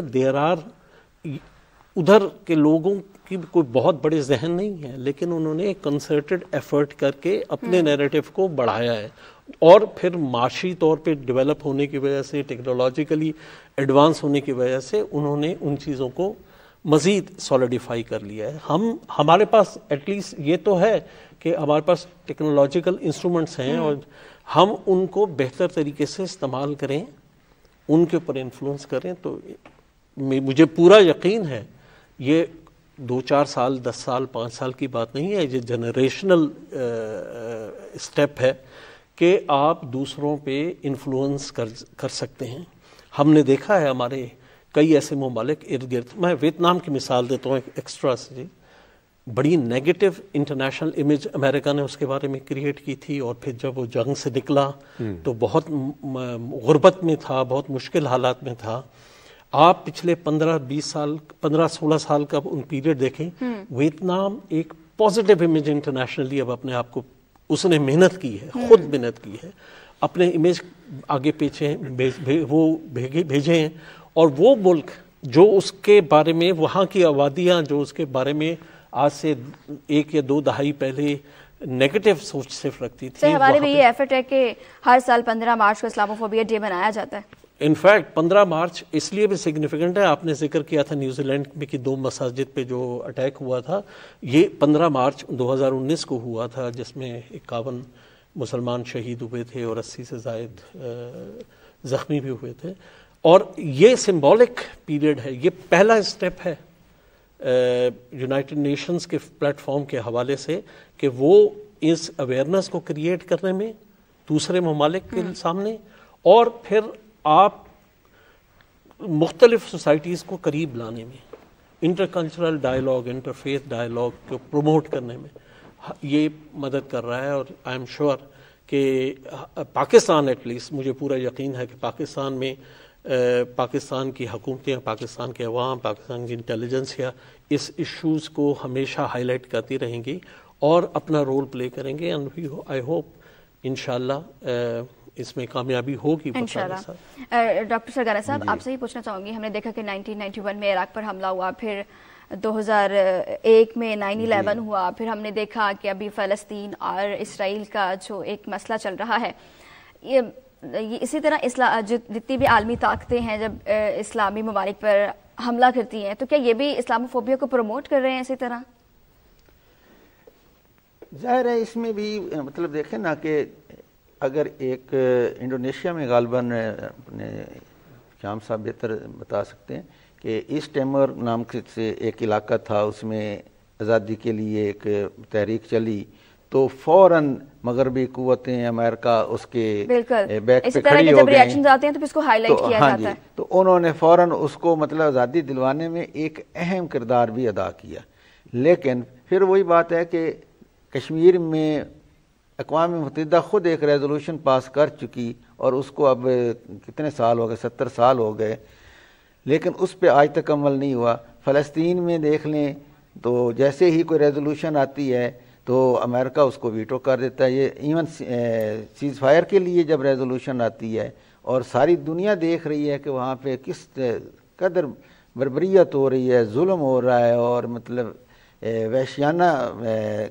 ادھر کے لوگوں کی کوئی بہت بڑے ذہن نہیں ہے, لیکن انہوں نے ایک کنسرٹڈ ایفرٹ کر کے اپنے نیریٹو کو بڑھایا ہے, اور پھر معاشی طور پہ ڈیولپ ہونے کی وجہ سے, ٹیکنالوجیکلی ایڈوانس ہونے کی وجہ سے انہوں نے ان چیزوں کو مزید سولیڈیفائی کر لیا ہے. ہمارے پاس ایٹ لیسٹ یہ تو ہے کہ ہمارے پاس ٹیکنالوجیکل انسٹرومنٹس ہیں اور ہم ان کو بہتر طریقے سے استعمال کریں, ان کے اوپر انفلوئنس کریں. تو مجھے پورا یقین ہے یہ 2-4 سال 10 سال 5 سال کی بات نہیں ہے، یہ جنریشنل اسٹیپ ہے کہ آپ دوسروں پہ انفلوئنس کر سکتے ہیں. ہم نے دیکھا ہے ہمارے کئی ایسے ممالک ارد گرد، میں ویتنام کی مثال دیتا ہوں ایکسٹرا سے، بڑی نیگیٹو انٹرنیشنل امیج امریکہ نے اس کے بارے میں کریٹ کی تھی، اور پھر جب وہ جنگ سے نکلا تو بہت غربت میں تھا، بہت مشکل حالات میں تھا. آپ پچھلے 15-16 سال کا ان پیریڈ دیکھیں، ویتنام ایک پازیٹیو امیج انٹرنیشنلی اب اپنے آپ کو، اس نے محنت کی ہے، خود محنت کی ہے، اپنے امیج آگے پیچھے وہ بھیجے ہیں. اور وہ ملک جو اس کے بارے میں، وہاں کی آبادیاں جو اس کے بارے میں آج سے 1 یا 2 دہائی پہلے نیگیٹو سوچ صرف رکھتی تھی. ہمارے بھی یہ ایفرٹ ہے کہ ہر سال 15 مارچ کو اسلاموفوبیا ڈے منایا جاتا ہے. انفیکٹ 15 مارچ اس لیے بھی سگنیفیکنٹ ہے، آپ نے ذکر کیا تھا نیوزی لینڈ میں کہ 2 مساجد پہ جو اٹیک ہوا تھا، یہ 15 مارچ 2019 کو ہوا تھا، جس میں 51 مسلمان شہید ہوئے تھے اور 80 سے زائد زخمی بھی ہوئے تھے. اور یہ سمبولک پیریڈ ہے، یہ پہلا اسٹیپ ہے یونائٹڈ نیشنز کے پلیٹ فارم کے حوالے سے کہ وہ اس اویئرنیس کو کریٹ کرنے میں دوسرے ممالک کے سامنے، اور پھر آپ مختلف سوسائٹیز کو قریب لانے میں، intercultural dialogue, interfaith dialogue کو پروموٹ کرنے میں یہ مدد کر رہا ہے. اور آئی ایم شیور کہ پاکستان ایٹ لیسٹ، مجھے پورا یقین ہے کہ پاکستان میں پاکستان کی حکومتیں، پاکستان کے عوام، پاکستان کی انٹیلیجنسیا اس ایشوز کو ہمیشہ ہائی لائٹ کرتی رہیں گی اور اپنا رول پلے کریں گے. اینڈ آئی ہوپ انشاءاللہ اس میں کامیابی ہوگی. ڈاکٹر سرگانہ صاحب، آپ سے ہی پوچھنا چاہوں گی، ہم نے دیکھا کہ 1991 میں عراق پر حملہ ہوا، پھر 2001 میں 9/11 ہوا، پھر ہم نے دیکھا کہ ابھی فلسطین اور اسرائیل کا جو ایک مسئلہ چل رہا ہے. اسی طرح جتنی بھی عالمی طاقتیں ہیں جب اسلامی ممالک پر حملہ کرتی ہیں، تو کیا یہ بھی اسلاموفوبیا کو پروموٹ کر رہے ہیں اسی طرح؟ ظاہر ہے اس میں بھی مطلب دیکھیں نا کہ اگر ایک انڈونیشیا میں غالباً اپنے شام صاحب بہتر بتا سکتے ہیں کہ ایسٹ ٹیمور نام سے ایک علاقہ تھا، اس میں آزادی کے لیے ایک تحریک چلی، تو فوراً مغربی قوتیں، امریکہ اس کے بیک پہ کھڑی ہو گئے، آتے ہیں تو اس کو ہائی لائٹ کیا جاتا ہے. تو انہوں نے فوراً اس کو مطلب آزادی دلوانے میں ایک اہم کردار بھی ادا کیا. لیکن پھر وہی بات ہے کہ کشمیر میں اقوام متحدہ خود ایک ریزولوشن پاس کر چکی، اور اس کو اب کتنے سال ہو گئے، 70 سال ہو گئے، لیکن اس پہ آج تک عمل نہیں ہوا. فلسطین میں دیکھ لیں تو جیسے ہی کوئی ریزولوشن آتی ہے تو امریکہ اس کو ویٹو کر دیتا ہے. یہ ایون سیز فائر کے لیے جب ریزولوشن آتی ہے اور ساری دنیا دیکھ رہی ہے کہ وہاں پہ کس قدر بربریت ہو رہی ہے، ظلم ہو رہا ہے، اور مطلب وحشیانہ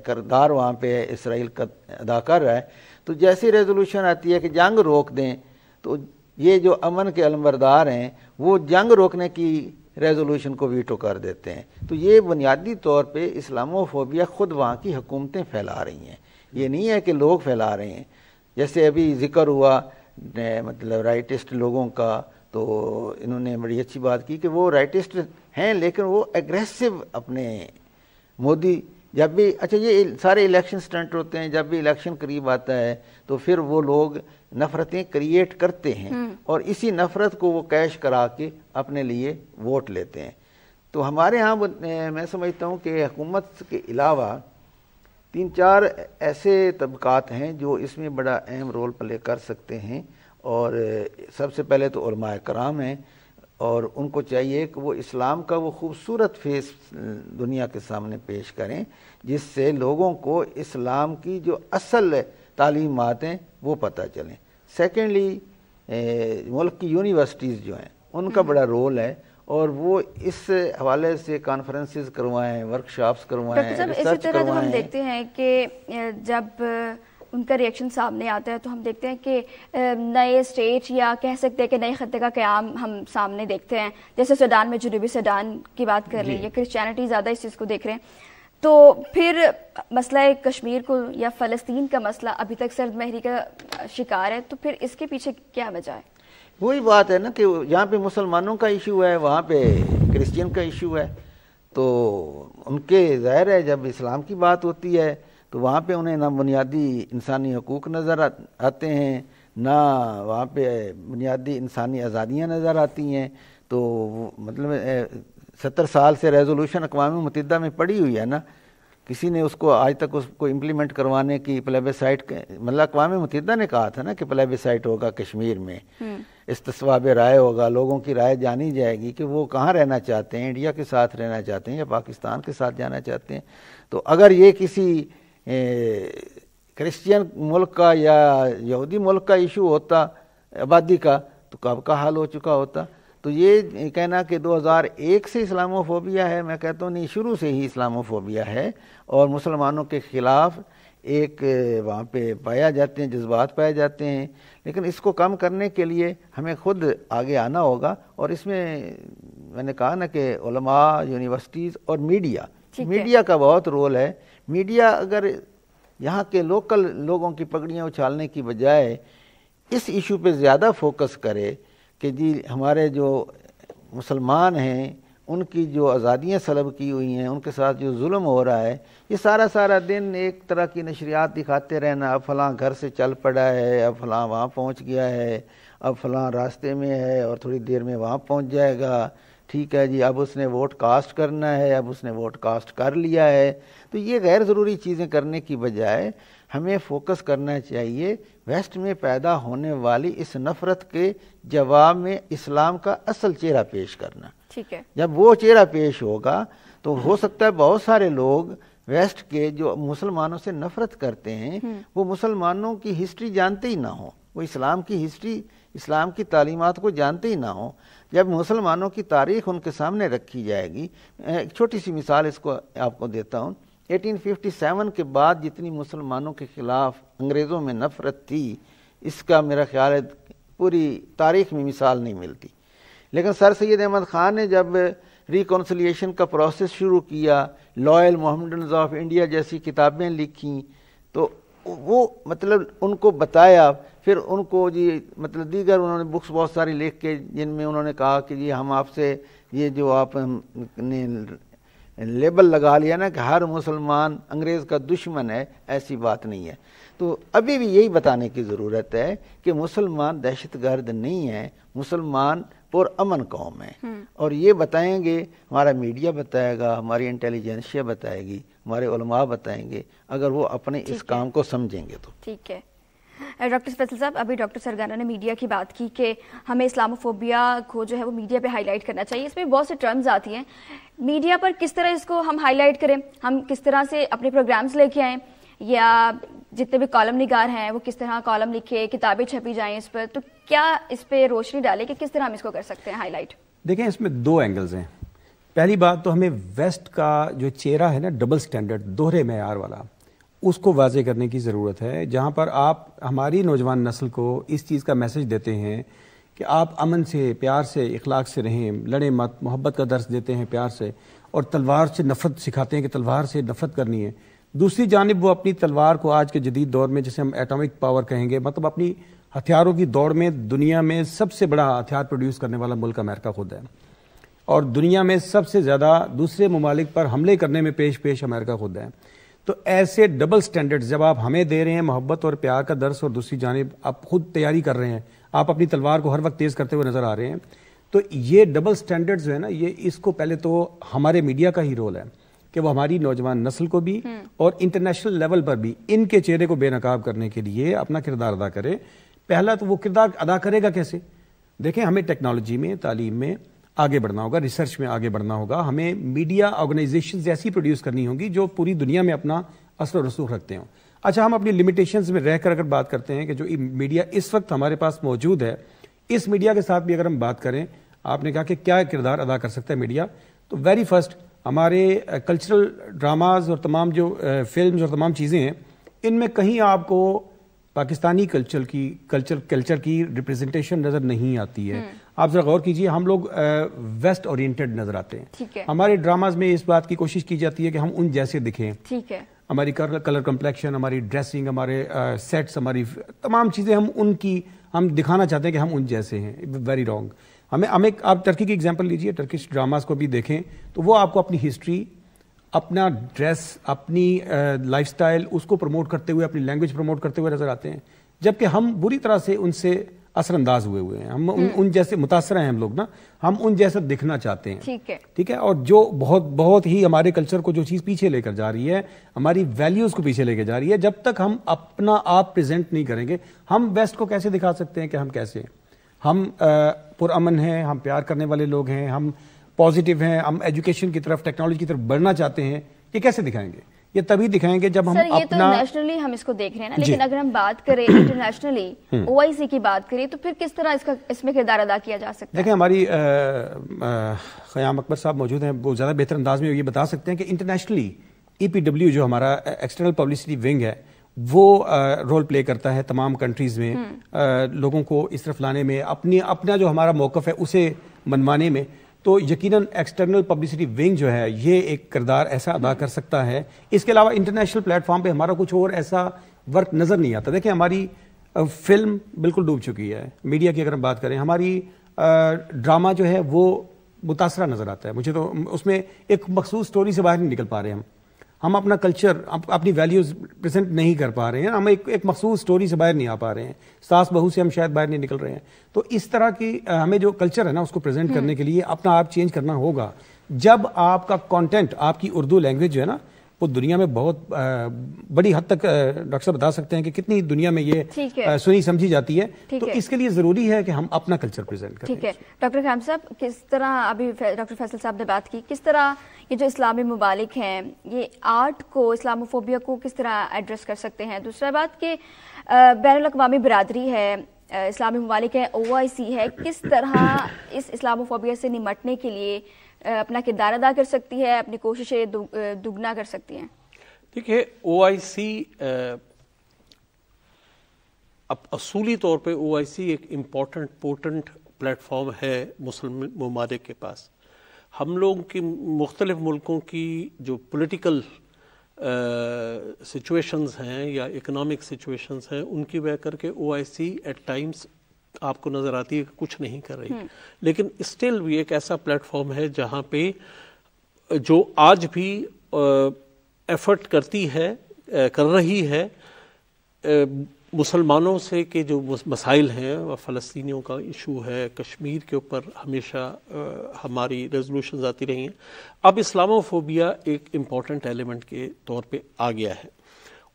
کردار وہاں پہ اسرائیل کا ادا کر رہا ہے، تو جیسی ریزولوشن آتی ہے کہ جنگ روک دیں، تو یہ جو امن کے علمبردار ہیں وہ جنگ روکنے کی ریزولوشن کو ویٹو کر دیتے ہیں. تو یہ بنیادی طور پہ اسلاموفوبیا خود وہاں کی حکومتیں پھیلا رہی ہیں، یہ نہیں ہے کہ لوگ پھیلا رہے ہیں. جیسے ابھی ذکر ہوا مطلب رائٹسٹ لوگوں کا، تو انہوں نے بڑی اچھی بات کی کہ وہ رائٹسٹ ہیں لیکن وہ ایگریسو اپنے مودی جب بھی، اچھا یہ سارے الیکشن سٹنٹ ہوتے ہیں، جب بھی الیکشن قریب آتا ہے تو پھر وہ لوگ نفرتیں کریٹ کرتے ہیں اور اسی نفرت کو وہ کیش کرا کے اپنے لیے ووٹ لیتے ہیں. تو ہمارے ہاں میں سمجھتا ہوں کہ حکومت کے علاوہ 3-4 ایسے طبقات ہیں جو اس میں بڑا اہم رول پلے کر سکتے ہیں، اور سب سے پہلے تو علماء کرام ہیں، اور ان کو چاہیے کہ وہ اسلام کا وہ خوبصورت فیس دنیا کے سامنے پیش کریں جس سے لوگوں کو اسلام کی جو اصل تعلیمات ہیں وہ پتہ چلیں. سیکنڈلی ملک کی یونیورسٹیز جو ہیں ان کا بڑا رول ہے، اور وہ اس حوالے سے کانفرنسز کروائیں، ورکشاپس کروائیں، ریسرچ اسی طرح جب ہم کروائیں. دیکھتے ہیں کہ جب ان کا ریئیکشن سامنے آتا ہے تو ہم دیکھتے ہیں کہ نئے اسٹیٹ یا کہہ سکتے ہیں کہ نئے خطے کا قیام ہم سامنے دیکھتے ہیں. جیسے سوڈان میں جنوبی سوڈان کی بات کر رہے ہیں، یا کرسچینٹی زیادہ اس چیز کو دیکھ رہے ہیں. تو پھر مسئلہ کشمیر کو یا فلسطین کا مسئلہ ابھی تک سرد مہری کا شکار ہے، تو پھر اس کے پیچھے کیا وجہ ہے؟ وہی بات ہے نا کہ جہاں پہ مسلمانوں کا ایشو ہے وہاں پہ کرسچین کا ایشو ہے. تو ان کے ظاہر ہے جب اسلام کی بات ہوتی ہے تو وہاں پہ انہیں نہ بنیادی انسانی حقوق نظر آتے ہیں، نہ وہاں پہ بنیادی انسانی آزادیاں نظر آتی ہیں. تو مطلب 70 سال سے ریزولوشن اقوام متحدہ میں پڑی ہوئی ہے نا، کسی نے اس کو آج تک اس کو امپلیمنٹ کروانے کی پلیبیسائٹ، مطلب اقوام متحدہ نے کہا تھا نا کہ پلیبیسائٹ ہوگا کشمیر میں، استصواب رائے ہوگا، لوگوں کی رائے جانی جائے گی کہ وہ کہاں رہنا چاہتے ہیں، انڈیا کے ساتھ رہنا چاہتے ہیں یا پاکستان کے ساتھ جانا چاہتے ہیں. تو اگر یہ کسی کرسچین ملک کا یا یہودی ملک کا ایشو ہوتا آبادی کا تو کب کا حل ہو چکا ہوتا. تو یہ کہنا کہ 2001 سے اسلاموفوبیا ہے، میں کہتا ہوں نہیں، شروع سے ہی اسلاموفوبیا ہے اور مسلمانوں کے خلاف ایک وہاں پہ پایا جاتے ہیں، جذبات پائے جاتے ہیں. لیکن اس کو کم کرنے کے لیے ہمیں خود آگے آنا ہوگا، اور اس میں نے کہا نا کہ علماء، یونیورسٹیز اور میڈیا کا بہت رول ہے. میڈیا اگر یہاں کے لوکل لوگوں کی پگڑیاں اچھالنے کی بجائے اس ایشو پہ زیادہ فوکس کرے کہ جی ہمارے جو مسلمان ہیں ان کی جو آزادیاں سلب کی ہوئی ہیں، ان کے ساتھ جو ظلم ہو رہا ہے، یہ سارا دن ایک طرح کی نشریات دکھاتے رہنا، اب فلاں گھر سے چل پڑا ہے، اب فلاں وہاں پہنچ گیا ہے، اب فلاں راستے میں ہے اور تھوڑی دیر میں وہاں پہنچ جائے گا، ٹھیک ہے جی اب اس نے ووٹ کاسٹ کرنا ہے، اب اس نے ووٹ کاسٹ کر لیا ہے. تو یہ غیر ضروری چیزیں کرنے کی بجائے ہمیں فوکس کرنا چاہیے ویسٹ میں پیدا ہونے والی اس نفرت کے جواب میں اسلام کا اصل چہرہ پیش کرنا. ٹھیک ہے، جب وہ چہرہ پیش ہوگا تو ہو سکتا ہے بہت سارے لوگ ویسٹ کے جو مسلمانوں سے نفرت کرتے ہیں وہ مسلمانوں کی ہسٹری جانتے ہی نہ ہوں، وہ اسلام کی ہسٹری، اسلام کی تعلیمات کو جانتے ہی نہ ہوں. جب مسلمانوں کی تاریخ ان کے سامنے رکھی جائے گی، ایک چھوٹی سی مثال اس کو آپ کو دیتا ہوں. 1857 کے بعد جتنی مسلمانوں کے خلاف انگریزوں میں نفرت تھی، اس کا میرا خیال ہے پوری تاریخ میں مثال نہیں ملتی. لیکن سر سید احمد خان نے جب ریکنسلیشن کا پروسیس شروع کیا، لائل محمڈنز آف انڈیا جیسی کتابیں لکھیں، تو وہ مطلب ان کو بتایا، پھر ان کو جی مطلب دیگر انہوں نے بکس بہت ساری لکھ کے جن میں انہوں نے کہا کہ جی ہم آپ سے یہ جو آپ نے لیبل لگا لیا نا کہ ہر مسلمان انگریز کا دشمن ہے، ایسی بات نہیں ہے. تو ابھی بھی یہی بتانے کی ضرورت ہے کہ مسلمان دہشت گرد نہیں ہیں، مسلمان پر امن قوم ہے. اور یہ بتائیں گے، ہمارا میڈیا بتائے گا، ہماری انٹیلیجنسیا بتائے گی، ہمارے علماء بتائیں گے، اگر وہ اپنے اس کام کو سمجھیں گے تو. ٹھیک ہے ڈاکٹر فیصل صاحب، ابھی ڈاکٹر سرگانہ نے میڈیا کی بات کی کہ ہمیں اسلاموفوبیا کو جو ہے وہ میڈیا پہ ہائی لائٹ کرنا چاہیے. اس میں بہت سے ٹرمز آتی ہیں، میڈیا پر کس طرح اس کو ہم ہائی لائٹ کریں، ہم کس طرح سے اپنے پروگرامز لے کے آئیں، یا جتنے بھی کالم نگار ہیں وہ کس طرح کالم لکھے، کتابیں چھپی جائیں اس پر، تو کیا اس پہ روشنی ڈالے کہ کس طرح ہم اس کو کر سکتے ہیں ہائی لائٹ؟ دیکھیں اس میں دو اینگلز ہیں. پہلی بات تو ہمیں ویسٹ کا جو چہرہ ہے نا ڈبل سٹینڈرڈ، دوہرے معیار والا، اس کو واضح کرنے کی ضرورت ہے. جہاں پر آپ ہماری نوجوان نسل کو اس چیز کا میسج دیتے ہیں کہ آپ امن سے، پیار سے، اخلاق سے رہیں، لڑیں مت، محبت کا درس دیتے ہیں پیار سے، اور تلوار سے نفرت سکھاتے ہیں کہ تلوار سے نفرت کرنی ہے. دوسری جانب وہ اپنی تلوار کو آج کے جدید دور میں جسے ہم ایٹامک پاور کہیں گے، مطلب اپنی ہتھیاروں کی دوڑ میں دنیا میں سب سے بڑا ہتھیار پروڈیوس کرنے والا ملک امریکہ خود ہے، اور دنیا میں سب سے زیادہ دوسرے ممالک پر حملے کرنے میں پیش امریکہ خود ہے. تو ایسے ڈبل سٹینڈرڈ جب آپ ہمیں دے رہے ہیں محبت اور پیار کا درس، اور دوسری جانب آپ خود تیاری کر رہے ہیں، آپ اپنی تلوار کو ہر وقت تیز کرتے ہوئے نظر آ رہے ہیں، تو یہ ڈبل سٹینڈرڈ جو ہے نا، یہ اس کو پہلے تو ہمارے میڈیا کا ہی رول ہے کہ وہ ہماری نوجوان نسل کو بھی اور انٹرنیشنل لیول پر بھی ان کے چہرے کو بے نقاب کرنے کے لیے اپنا کردار ادا کرے. پہلا تو وہ کردار ادا کرے گا کیسے؟ دیکھیں ہمیں ٹیکنالوجی میں، تعلیم میں آگے بڑھنا ہوگا، ریسرچ میں آگے بڑھنا ہوگا، ہمیں میڈیا آرگنائزیشنز ایسی پروڈیوس کرنی ہوں گی جو پوری دنیا میں اپنا اثر و رسوخ رکھتے ہوں. اچھا، ہم اپنی لمیٹیشنز میں رہ کر اگر بات کرتے ہیں کہ جو میڈیا اس وقت ہمارے پاس موجود ہے، اس میڈیا کے ساتھ بھی اگر ہم بات کریں، آپ نے کہا کہ کیا کردار ادا کر سکتا ہے میڈیا، تو ویری فرسٹ ہمارے کلچرل ڈراماز اور تمام جو فلمز اور تمام چیزیں ہیں، ان میں کہیں آپ کو پاکستانی کلچر کی ریپریزنٹیشن نظر نہیں آتی ہے. آپ ذرا غور کیجئے، ہم لوگ ویسٹ اورینٹڈ نظر آتے ہیں. ہمارے ڈراماز میں اس بات کی کوشش کی جاتی ہے کہ ہم ان جیسے دکھیں. ٹھیک ہے، ہماری کلر کمپلیکشن، ہماری ڈریسنگ، ہمارے سیٹس، ہماری تمام چیزیں ہم دکھانا چاہتے ہیں کہ ہم ان جیسے ہیں. Very wrong. آپ ٹرکی کی ایگزامپل لیجئے, ٹرکش ڈراماز کو بھی دیکھیں تو وہ آپ کو اپنی ہسٹری, اپنا ڈریس, اپنی لائف سٹائل اس کو پروموٹ کرتے ہوئے, اپنی لینگویج پروموٹ کرتے ہوئے نظر آتے ہیں, جبکہ ہم بری طرح سے ان سے اثر انداز ہوئے ہیں. ہم ان جیسے متاثر ہیں ہم لوگ نا, ہم ان جیسا دکھنا چاہتے ہیں. ٹھیک ہے, اور جو بہت ہی ہمارے کلچر کو جو چیز پیچھے لے کر جا رہی ہے, ہماری ویلیوز کو پیچھے لے کے جا رہی ہے. جب تک ہم اپنا آپ پریزنٹ نہیں کریں گے, ہم ویسٹ کو کیسے دکھا سکتے ہیں کہ ہم کیسے ہیں, ہم پرامن ہیں, ہم پیار کرنے والے لوگ ہیں, ہم پازیٹیو ہیں, ہم ایجوکیشن کی طرف, ٹیکنالوجی کی طرف بڑھنا چاہتے ہیں. یہ کیسے دکھائیں گے؟ یہ تبھی دکھائیں گے جب ہم اپنا, یہ تو نیشنلی ہم اس کو دیکھ رہے ہیں نا, لیکن اگر ہم بات کریں انٹرنیشنلی OIC کی بات کریں تو پھر کس طرح اس میں کردار ادا کیا جا سکتا ہے؟ دیکھیں, ہماری خیام اکبر صاحب موجود ہیں, وہ زیادہ بہتر انداز میں یہ بتا سکتے ہیں کہ انٹرنیشنلی EPW جو ہمارا ایکسٹرنل پبلسٹی ونگ ہے, وہ رول پلے کرتا ہے تمام کنٹریز میں لوگوں کو اس طرف لانے میں, اپنا جو ہمارا موقف ہے اسے منوانے میں. تو یقیناً ایکسٹرنل پبلسٹی ونگ جو ہے یہ ایک کردار ایسا ادا کر سکتا ہے. اس کے علاوہ انٹرنیشنل پلیٹ فارم پہ ہمارا کچھ اور ایسا ورک نظر نہیں آتا. دیکھیں, ہماری فلم بالکل ڈوب چکی ہے, میڈیا کی اگر ہم بات کریں, ہماری ڈرامہ جو ہے وہ متاثرہ نظر آتا ہے مجھے. تو اس میں ایک مخصوص سٹوری سے باہر نہیں نکل پا رہے ہم اپنا کلچر, اپنی ویلیوز پریزنٹ نہیں کر پا رہے ہیں, ہم ایک مخصوص سٹوری سے باہر نہیں آ پا رہے ہیں, ساس بہو سے ہم شاید باہر نہیں نکل رہے ہیں. تو اس طرح کی ہمیں جو کلچر ہے نا اس کو پریزنٹ کرنے کے لیے اپنا آپ چینج کرنا ہوگا. جب آپ کا کانٹینٹ, آپ کی اردو لینگویج جو ہے نا وہ دنیا میں بہت بڑی حد تک ڈاکٹر صاحب بتا سکتے ہیں کہ کتنی دنیا میں یہ سنی سمجھی جاتی ہے, تو اس کے لیے ضروری ہے کہ ہم اپنا کلچر پریزنٹ کریں. ٹھیک ہے ڈاکٹر خیام صاحب, کس طرح ابھی ڈاکٹر فیصل صاحب نے بات کی, کس طرح یہ جو اسلامی ممالک ہیں یہ آرٹ کو, اسلاموفوبیا کو کس طرح ایڈریس کر سکتے ہیں؟ دوسرا بات کہ بین الاقوامی برادری ہے, اسلامی ممالک ہے, OIC ہے, کس طرح اس اسلاموفوبیا سے نمٹنے کے لیے اپنا کردار ادا کر سکتی ہے, اپنی کوششیں دگنا کر سکتی ہیں؟ دیکھیے, OIC اصولی طور پہ OIC ایک پورٹنٹ پلیٹ فارم ہے مسلم ممالک کے پاس. ہم لوگ کی مختلف ملکوں کی جو پولیٹیکل سچویشنز ہیں یا اکنامک سچویشنز ہیں, ان کی وجہ کر کے OIC ایٹ ٹائمز آپ کو نظر آتی ہے کہ کچھ نہیں کر رہی, لیکن اسٹل بھی ایک ایسا پلیٹ فارم ہے جہاں پہ جو آج بھی ایفرٹ کر رہی ہے مسلمانوں سے کہ جو مسائل ہیں, فلسطینیوں کا ایشو ہے, کشمیر کے اوپر ہمیشہ ہماری ریزولوشنز آتی رہی ہیں. اب اسلاموفوبیا ایک امپورٹنٹ ایلیمنٹ کے طور پہ آ گیا ہے,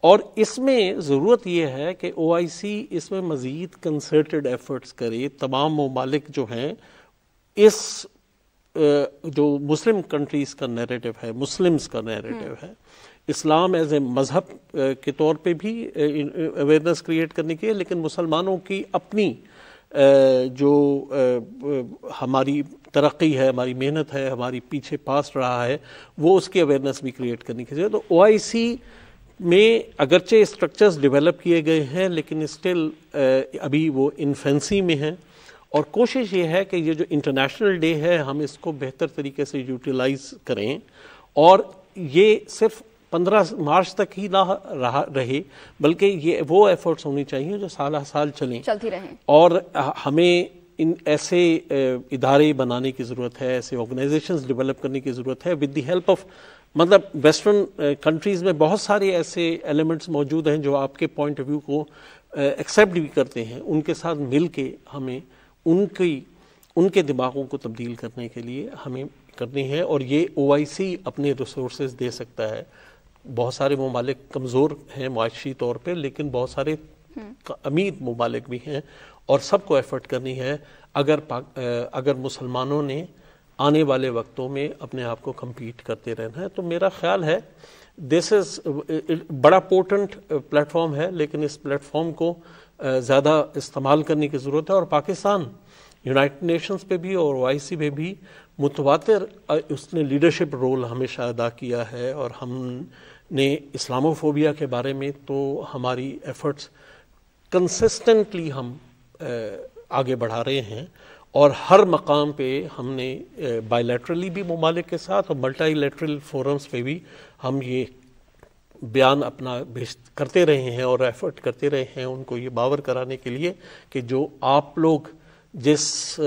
اور اس میں ضرورت یہ ہے کہ OIC اس میں مزید کنسرٹڈ ایفرٹس کرے. تمام ممالک جو ہیں اس جو مسلم کنٹریز کا نیریٹو ہے, مسلمز کا نیریٹو ہے, اسلام ایز اے مذہب کے طور پہ بھی اویئرنیس کریٹ کرنے کی ہے, لیکن مسلمانوں کی اپنی جو ہماری ترقی ہے, ہماری محنت ہے, ہماری پیچھے پاس رہا ہے, وہ اس کی اویئرنیس بھی کریٹ کرنے کی ضرورت. تو OIC میں اگرچہ اسٹرکچرز ڈیولپ کیے گئے ہیں, لیکن اسٹل ابھی وہ انفینسی میں ہیں, اور کوشش یہ ہے کہ یہ جو انٹرنیشنل ڈے ہے ہم اس کو بہتر طریقے سے یوٹیلائز کریں, اور یہ صرف 15 مارچ تک ہی نہ رہے, بلکہ یہ وہ ایفرٹس ہونی چاہیے جو سالہ سال چلتی رہیں. اور ہمیں ان ایسے ادارے بنانے کی ضرورت ہے, ایسے آرگنائزیشنز ڈیولپ کرنے کی ضرورت ہے ود دی ہیلپ آف, مطلب ویسٹرن کنٹریز میں بہت سارے ایسے ایلیمنٹس موجود ہیں جو آپ کے پوائنٹ آف ویو کو ایکسیپٹ بھی کرتے ہیں. ان کے ساتھ مل کے ہمیں ان کے دماغوں کو تبدیل کرنے کے لیے ہمیں کرنی ہے, اور یہ OIC اپنے ریسورسز دے سکتا ہے. بہت سارے ممالک کمزور ہیں معاشی طور پہ, لیکن بہت سارے امیر ممالک بھی ہیں, اور سب کو ایفرٹ کرنی ہے اگر مسلمانوں نے آنے والے وقتوں میں اپنے آپ کو کمپیٹ کرتے رہنا ہے. تو میرا خیال ہے دس از بڑا پورٹنٹ پلیٹ فارم ہے, لیکن اس پلیٹ فارم کو زیادہ استعمال کرنے کی ضرورت ہے, اور پاکستان یونائٹڈ نیشنز پہ بھی اور OIC پہ بھی متواتر اس نے لیڈرشپ رول ہمیشہ ادا کیا ہے, اور ہم نے اسلاموفوبیا کے بارے میں تو ہماری ایفرٹس کنسسٹنٹلی ہم آگے بڑھا رہے ہیں, اور ہر مقام پہ ہم نے بائی لیٹرلی بھی ممالک کے ساتھ اور ملٹی لیٹرل فورمز پہ بھی ہم یہ بیان اپنا کرتے رہے ہیں اور ایفرٹ کرتے رہے ہیں ان کو یہ باور کرانے کے لیے کہ جو آپ لوگ جس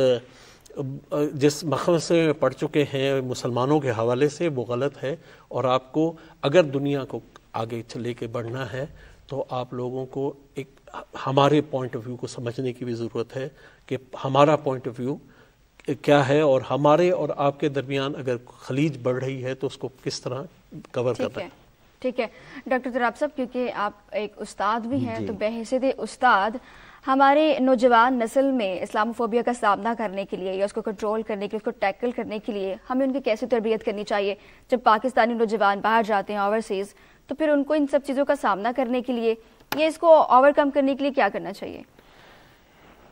جس مخمصے میں پڑ چکے ہیں مسلمانوں کے حوالے سے وہ غلط ہے، اور آپ کو اگر دنیا کو آگے لے کے بڑھنا ہے تو آپ لوگوں کو ایک ہمارے پوائنٹ آف ویو کو سمجھنے کی بھی ضرورت ہے کہ ہمارا پوائنٹ آف ویو کیا ہے، اور ہمارے اور آپ کے درمیان اگر خلیج بڑھ رہی ہے تو اس کو کس طرح کور کرنا ہے۔ ٹھیک ہے ڈاکٹر تراب صاحب، کیونکہ آپ ایک استاد بھی ہیں تو بحیثیت استاد ہمارے نوجوان نسل میں اسلاموفوبیا کا سامنا کرنے کے لیے یا اس کو کنٹرول کرنے کے لیے، اس کو ٹیکل کرنے کے لیے ہمیں ان کی کیسے تربیت کرنی چاہیے؟ جب پاکستانی نوجوان باہر جاتے ہیں اوورسیز، تو پھر ان کو ان سب چیزوں کا سامنا کرنے کے لیے یا اس کو اوور کم کرنے کے لیے کیا کرنا چاہیے؟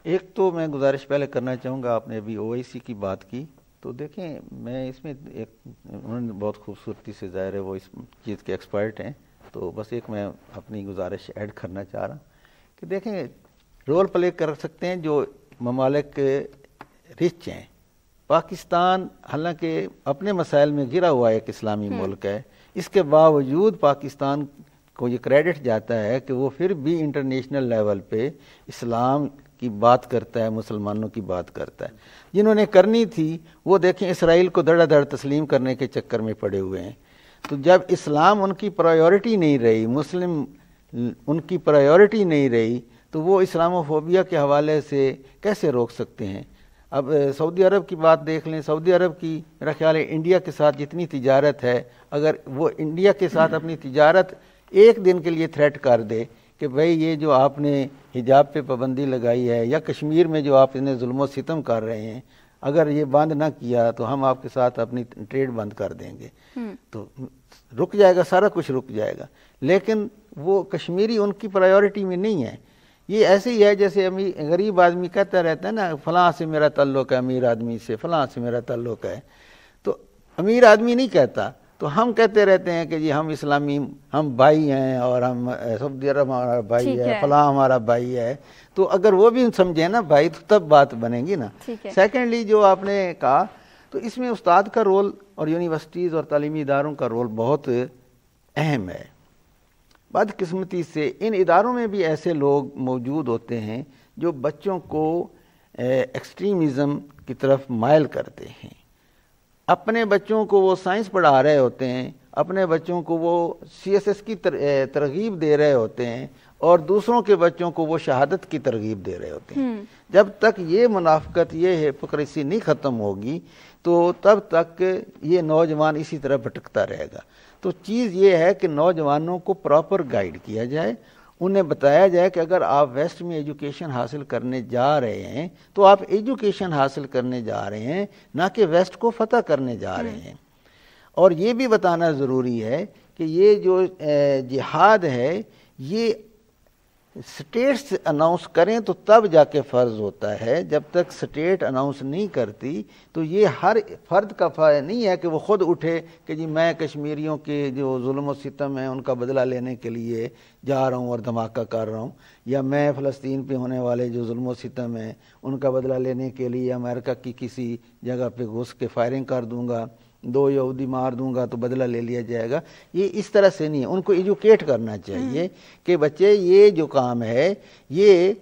ایک تو میں گزارش پہلے کرنا چاہوں گا، آپ نے ابھی OIC کی بات کی، تو دیکھیں میں اس میں ایک انہوں نے بہت خوبصورتی سے، ظاہر ہے وہ اس چیز کے ایکسپرٹ ہیں، تو بس ایک میں اپنی گزارش ایڈ کرنا چاہ رہا ہوں کہ دیکھیں رول پلے کر سکتے ہیں جو ممالک رچ ہیں۔ پاکستان حالانکہ اپنے مسائل میں گرا ہوا ایک اسلامی ملک ہے، اس کے باوجود پاکستان کو یہ کریڈٹ جاتا ہے کہ وہ پھر بھی انٹرنیشنل لیول پہ اسلام کی بات کرتا ہے، مسلمانوں کی بات کرتا ہے۔ جنہوں نے کرنی تھی وہ دیکھیں اسرائیل کو دھڑا دھڑ تسلیم کرنے کے چکر میں پڑے ہوئے ہیں، تو جب اسلام ان کی پرائیورٹی نہیں رہی، مسلم ان کی پرائیورٹی نہیں رہی، تو وہ اسلاموفوبیا کے حوالے سے کیسے روک سکتے ہیں؟ اب سعودی عرب کی بات دیکھ لیں، سعودی عرب کی میرا خیال ہے انڈیا کے ساتھ جتنی تجارت ہے، اگر وہ انڈیا کے ساتھ اپنی تجارت ایک دن کے لیے تھریٹ کر دے کہ بھئی یہ جو آپ نے حجاب پہ پابندی لگائی ہے یا کشمیر میں جو آپ انہیں ظلم و ستم کر رہے ہیں، اگر یہ بند نہ کیا تو ہم آپ کے ساتھ اپنی ٹریڈ بند کر دیں گے، تو رک جائے گا، سارا کچھ رک جائے گا۔ لیکن وہ کشمیری ان کی پرائیورٹی میں نہیں ہے۔ یہ ایسے ہی ہے جیسے غریب آدمی کہتا رہتا ہے نا، فلاں سے میرا تعلق ہے، امیر آدمی سے، فلاں سے میرا تعلق ہے، تو امیر آدمی نہیں کہتا، تو ہم کہتے رہتے ہیں کہ جی ہم اسلامی، ہم بھائی ہیں، اور ہم سعودی عرب ہمارا بھائی ہے، فلاں ہمارا بھائی ہے، تو اگر وہ بھی سمجھے نا بھائی تو تب بات بنے گی نا۔ سیکنڈلی جو آپ نے کہا، تو اس میں استاد کا رول اور یونیورسٹیز اور تعلیمی اداروں کا رول بہت اہم ہے۔ بدقسمتی سے ان اداروں میں بھی ایسے لوگ موجود ہوتے ہیں جو بچوں کو ایکسٹریمزم کی طرف مائل کرتے ہیں۔ اپنے بچوں کو وہ سائنس پڑھا رہے ہوتے ہیں، اپنے بچوں کو وہ CSS کی ترغیب دے رہے ہوتے ہیں، اور دوسروں کے بچوں کو وہ شہادت کی ترغیب دے رہے ہوتے ہیں۔ جب تک یہ منافقت، یہ ہپوکریسی نہیں ختم ہوگی تو تب تک یہ نوجوان اسی طرح بھٹکتا رہے گا۔ تو چیز یہ ہے کہ نوجوانوں کو پراپر گائیڈ کیا جائے، انہیں بتایا جائے کہ اگر آپ ویسٹ میں ایجوکیشن حاصل کرنے جا رہے ہیں تو آپ ایجوکیشن حاصل کرنے جا رہے ہیں، نہ کہ ویسٹ کو فتح کرنے جا رہے ہیں۔ اور یہ بھی بتانا ضروری ہے کہ یہ جو جہاد ہے یہ سٹیٹس اناؤنس کریں تو تب جا کے فرض ہوتا ہے، جب تک سٹیٹ اناؤنس نہیں کرتی تو یہ ہر فرد کا نہیں ہے کہ وہ خود اٹھے کہ جی میں کشمیریوں کے جو ظلم و ستم ہیں ان کا بدلہ لینے کے لیے جا رہا ہوں اور دھماکہ کر رہا ہوں، یا میں فلسطین پہ ہونے والے جو ظلم و ستم ہیں ان کا بدلہ لینے کے لیے امریکہ کی کسی جگہ پہ گھس کے فائرنگ کر دوں گا، 2 یہودی مار دوں گا تو بدلہ لے لیا جائے گا۔ یہ اس طرح سے نہیں ہے، ان کو ایجوکیٹ کرنا چاہیے کہ بچے یہ جو کام ہے یہ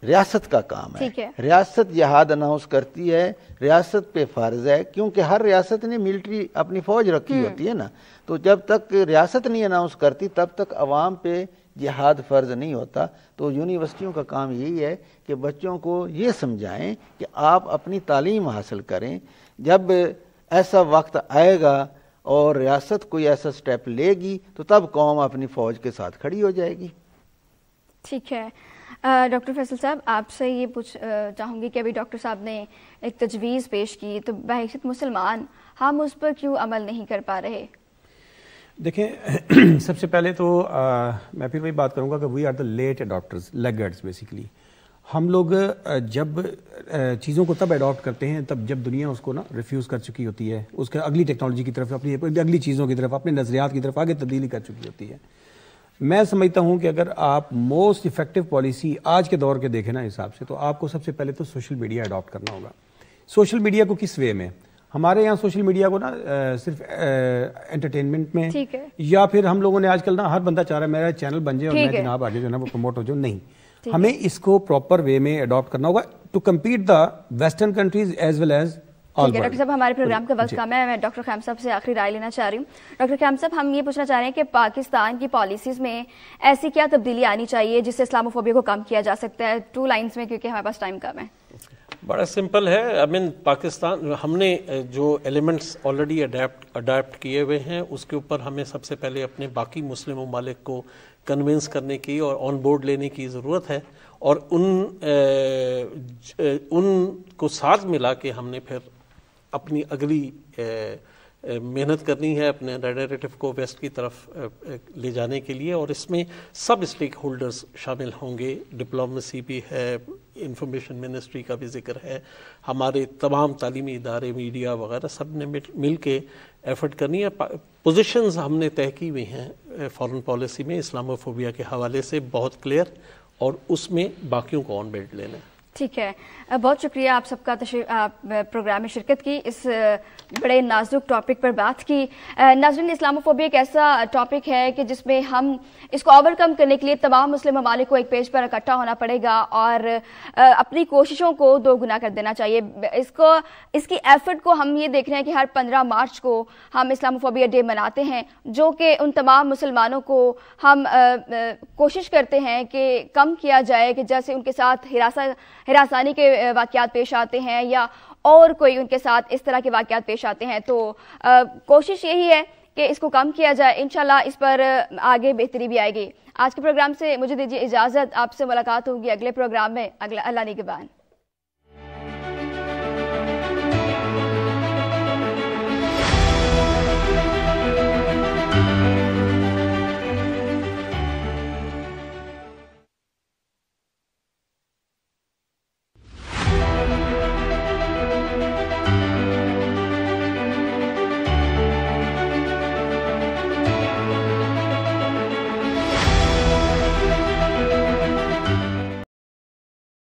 ریاست کا کام ہے، ریاست جہاد اناؤنس کرتی ہے، ریاست پہ فرض ہے، کیونکہ ہر ریاست نے ملٹری اپنی فوج رکھی ہوتی ہے نا، تو جب تک ریاست نہیں اناؤنس کرتی تب تک عوام پہ جہاد فرض نہیں ہوتا۔ تو یونیورسٹیوں کا کام یہی ہے کہ بچوں کو یہ سمجھائیں کہ آپ اپنی تعلیم حاصل کریں، جب ایسا وقت آئے گا اور ریاست کوئی ایسا سٹیپ لے گی تو تب قوم اپنی فوج کے ساتھ کھڑی ہو جائے گی۔ ٹھیک ہے ڈاکٹر فیصل صاحب، آپ سے یہ پوچھ چاہوں گی کہ ابھی ڈاکٹر صاحب نے ایک تجویز پیش کی، تو بحیثیت مسلمان ہم اس پر کیوں عمل نہیں کر پا رہے؟ دیکھیں سب سے پہلے تو میں پھر وہی بات کروں گا کہ we are the late adopters, laggards basically. ہم لوگ جب چیزوں کو تب اڈاپٹ کرتے ہیں تب جب دنیا اس کو نا ریفیوز کر چکی ہوتی ہے، اس کے اگلی ٹیکنالوجی کی طرف، اپنی اگلی چیزوں کی طرف، اپنے نظریات کی طرف آگے تبدیلی کر چکی ہوتی ہے۔ میں سمجھتا ہوں کہ اگر آپ موسٹ افیکٹو پالیسی آج کے دور کے دیکھیں نا حساب سے، تو آپ کو سب سے پہلے تو سوشل میڈیا اڈاپٹ کرنا ہوگا۔ سوشل میڈیا کو کس وے میں؟ ہمارے یہاں سوشل میڈیا کو نا صرف انٹرٹینمنٹ میں، یا پھر ہم لوگوں نے آج کل نا ہر بندہ چاہ رہا ہے میرا چینل بن جائے اور میں جناب آگے جو ہے نا وہ پروموٹ ہو جاؤں، نہیں، ہمیں اس کو پراپر وے میں اڈاپٹ کرنا ہوگا to compete the western countries as well as. Doctor صاحب ہمارے پروگرام کا وقت کم ہے. میں ڈاکٹر خیم صاحب سے آخری رائے لینا چاہ رہی ہوں. ڈاکٹر خیم صاحب ہم یہ پوچھنا چاہ رہے ہیں کہ پاکستان کی پالیسیز میں ایسی کیا تبدیلی آنی چاہیے جس سے اسلاموفوبیا کو کم کیا جا سکتا ہے؟ 2 لائنز میں کیونکہ ہمارے پاس ٹائم کم ہے. بڑا سمپل ہے. پاکستان ہم نے جو ایلیمنٹس آلریڈی اڈاپٹ کیے ہوئے ہیں اس کے اوپر ہمیں سب سے پہلے اپنے باقی مسلم ممالک کو کنونس کرنے کی اور آن بورڈ لینے کی ضرورت ہے, اور ان کو ساتھ ملا کے ہم نے پھر اپنی اگلی محنت کرنی ہے اپنے نیریٹو کو ویسٹ کی طرف لے جانے کے لیے, اور اس میں سب اسٹیک ہولڈرز شامل ہوں گے. ڈپلومیسی بھی ہے, انفارمیشن منسٹری کا بھی ذکر ہے, ہمارے تمام تعلیمی ادارے, میڈیا وغیرہ سب نے مل کے ایفرٹ کرنی ہے. پوزیشنز ہم نے طے کی ہوئی ہیں فارن پالیسی میں اسلاموفوبیا کے حوالے سے بہت کلیئر, اور اس میں باقیوں کو آن بورڈ لینا ہے. ٹھیک ہے, بہت شکریہ آپ سب کا پروگرام میں شرکت کی, اس بڑے نازک ٹاپک پر بات کی. ناظرین, اسلاموفوبیا ایک ایسا ٹاپک ہے کہ جس میں ہم اس کو اوور کم کرنے کے لیے تمام مسلم ممالک کو ایک پیج پر اکٹھا ہونا پڑے گا اور اپنی کوششوں کو 2 گنا کر دینا چاہیے. اس کی ایفرٹ کو ہم یہ دیکھ رہے ہیں کہ ہر 15 مارچ کو ہم اسلاموفوبیا ڈے مناتے ہیں, جو کہ ان تمام مسلمانوں کو ہم کوشش کرتے ہیں کہ کم کیا جائے کہ جیسے ان کے ساتھ ہراسانی کے واقعات پیش آتے ہیں یا اور کوئی ان کے ساتھ اس طرح کے واقعات پیش آتے ہیں. تو کوشش یہی ہے کہ اس کو کم کیا جائے. انشاءاللہ اس پر آگے بہتری بھی آئے گی. آج کے پروگرام سے مجھے دیجیے اجازت, آپ سے ملاقات ہوگی اگلے پروگرام میں. اللہ نگہبان.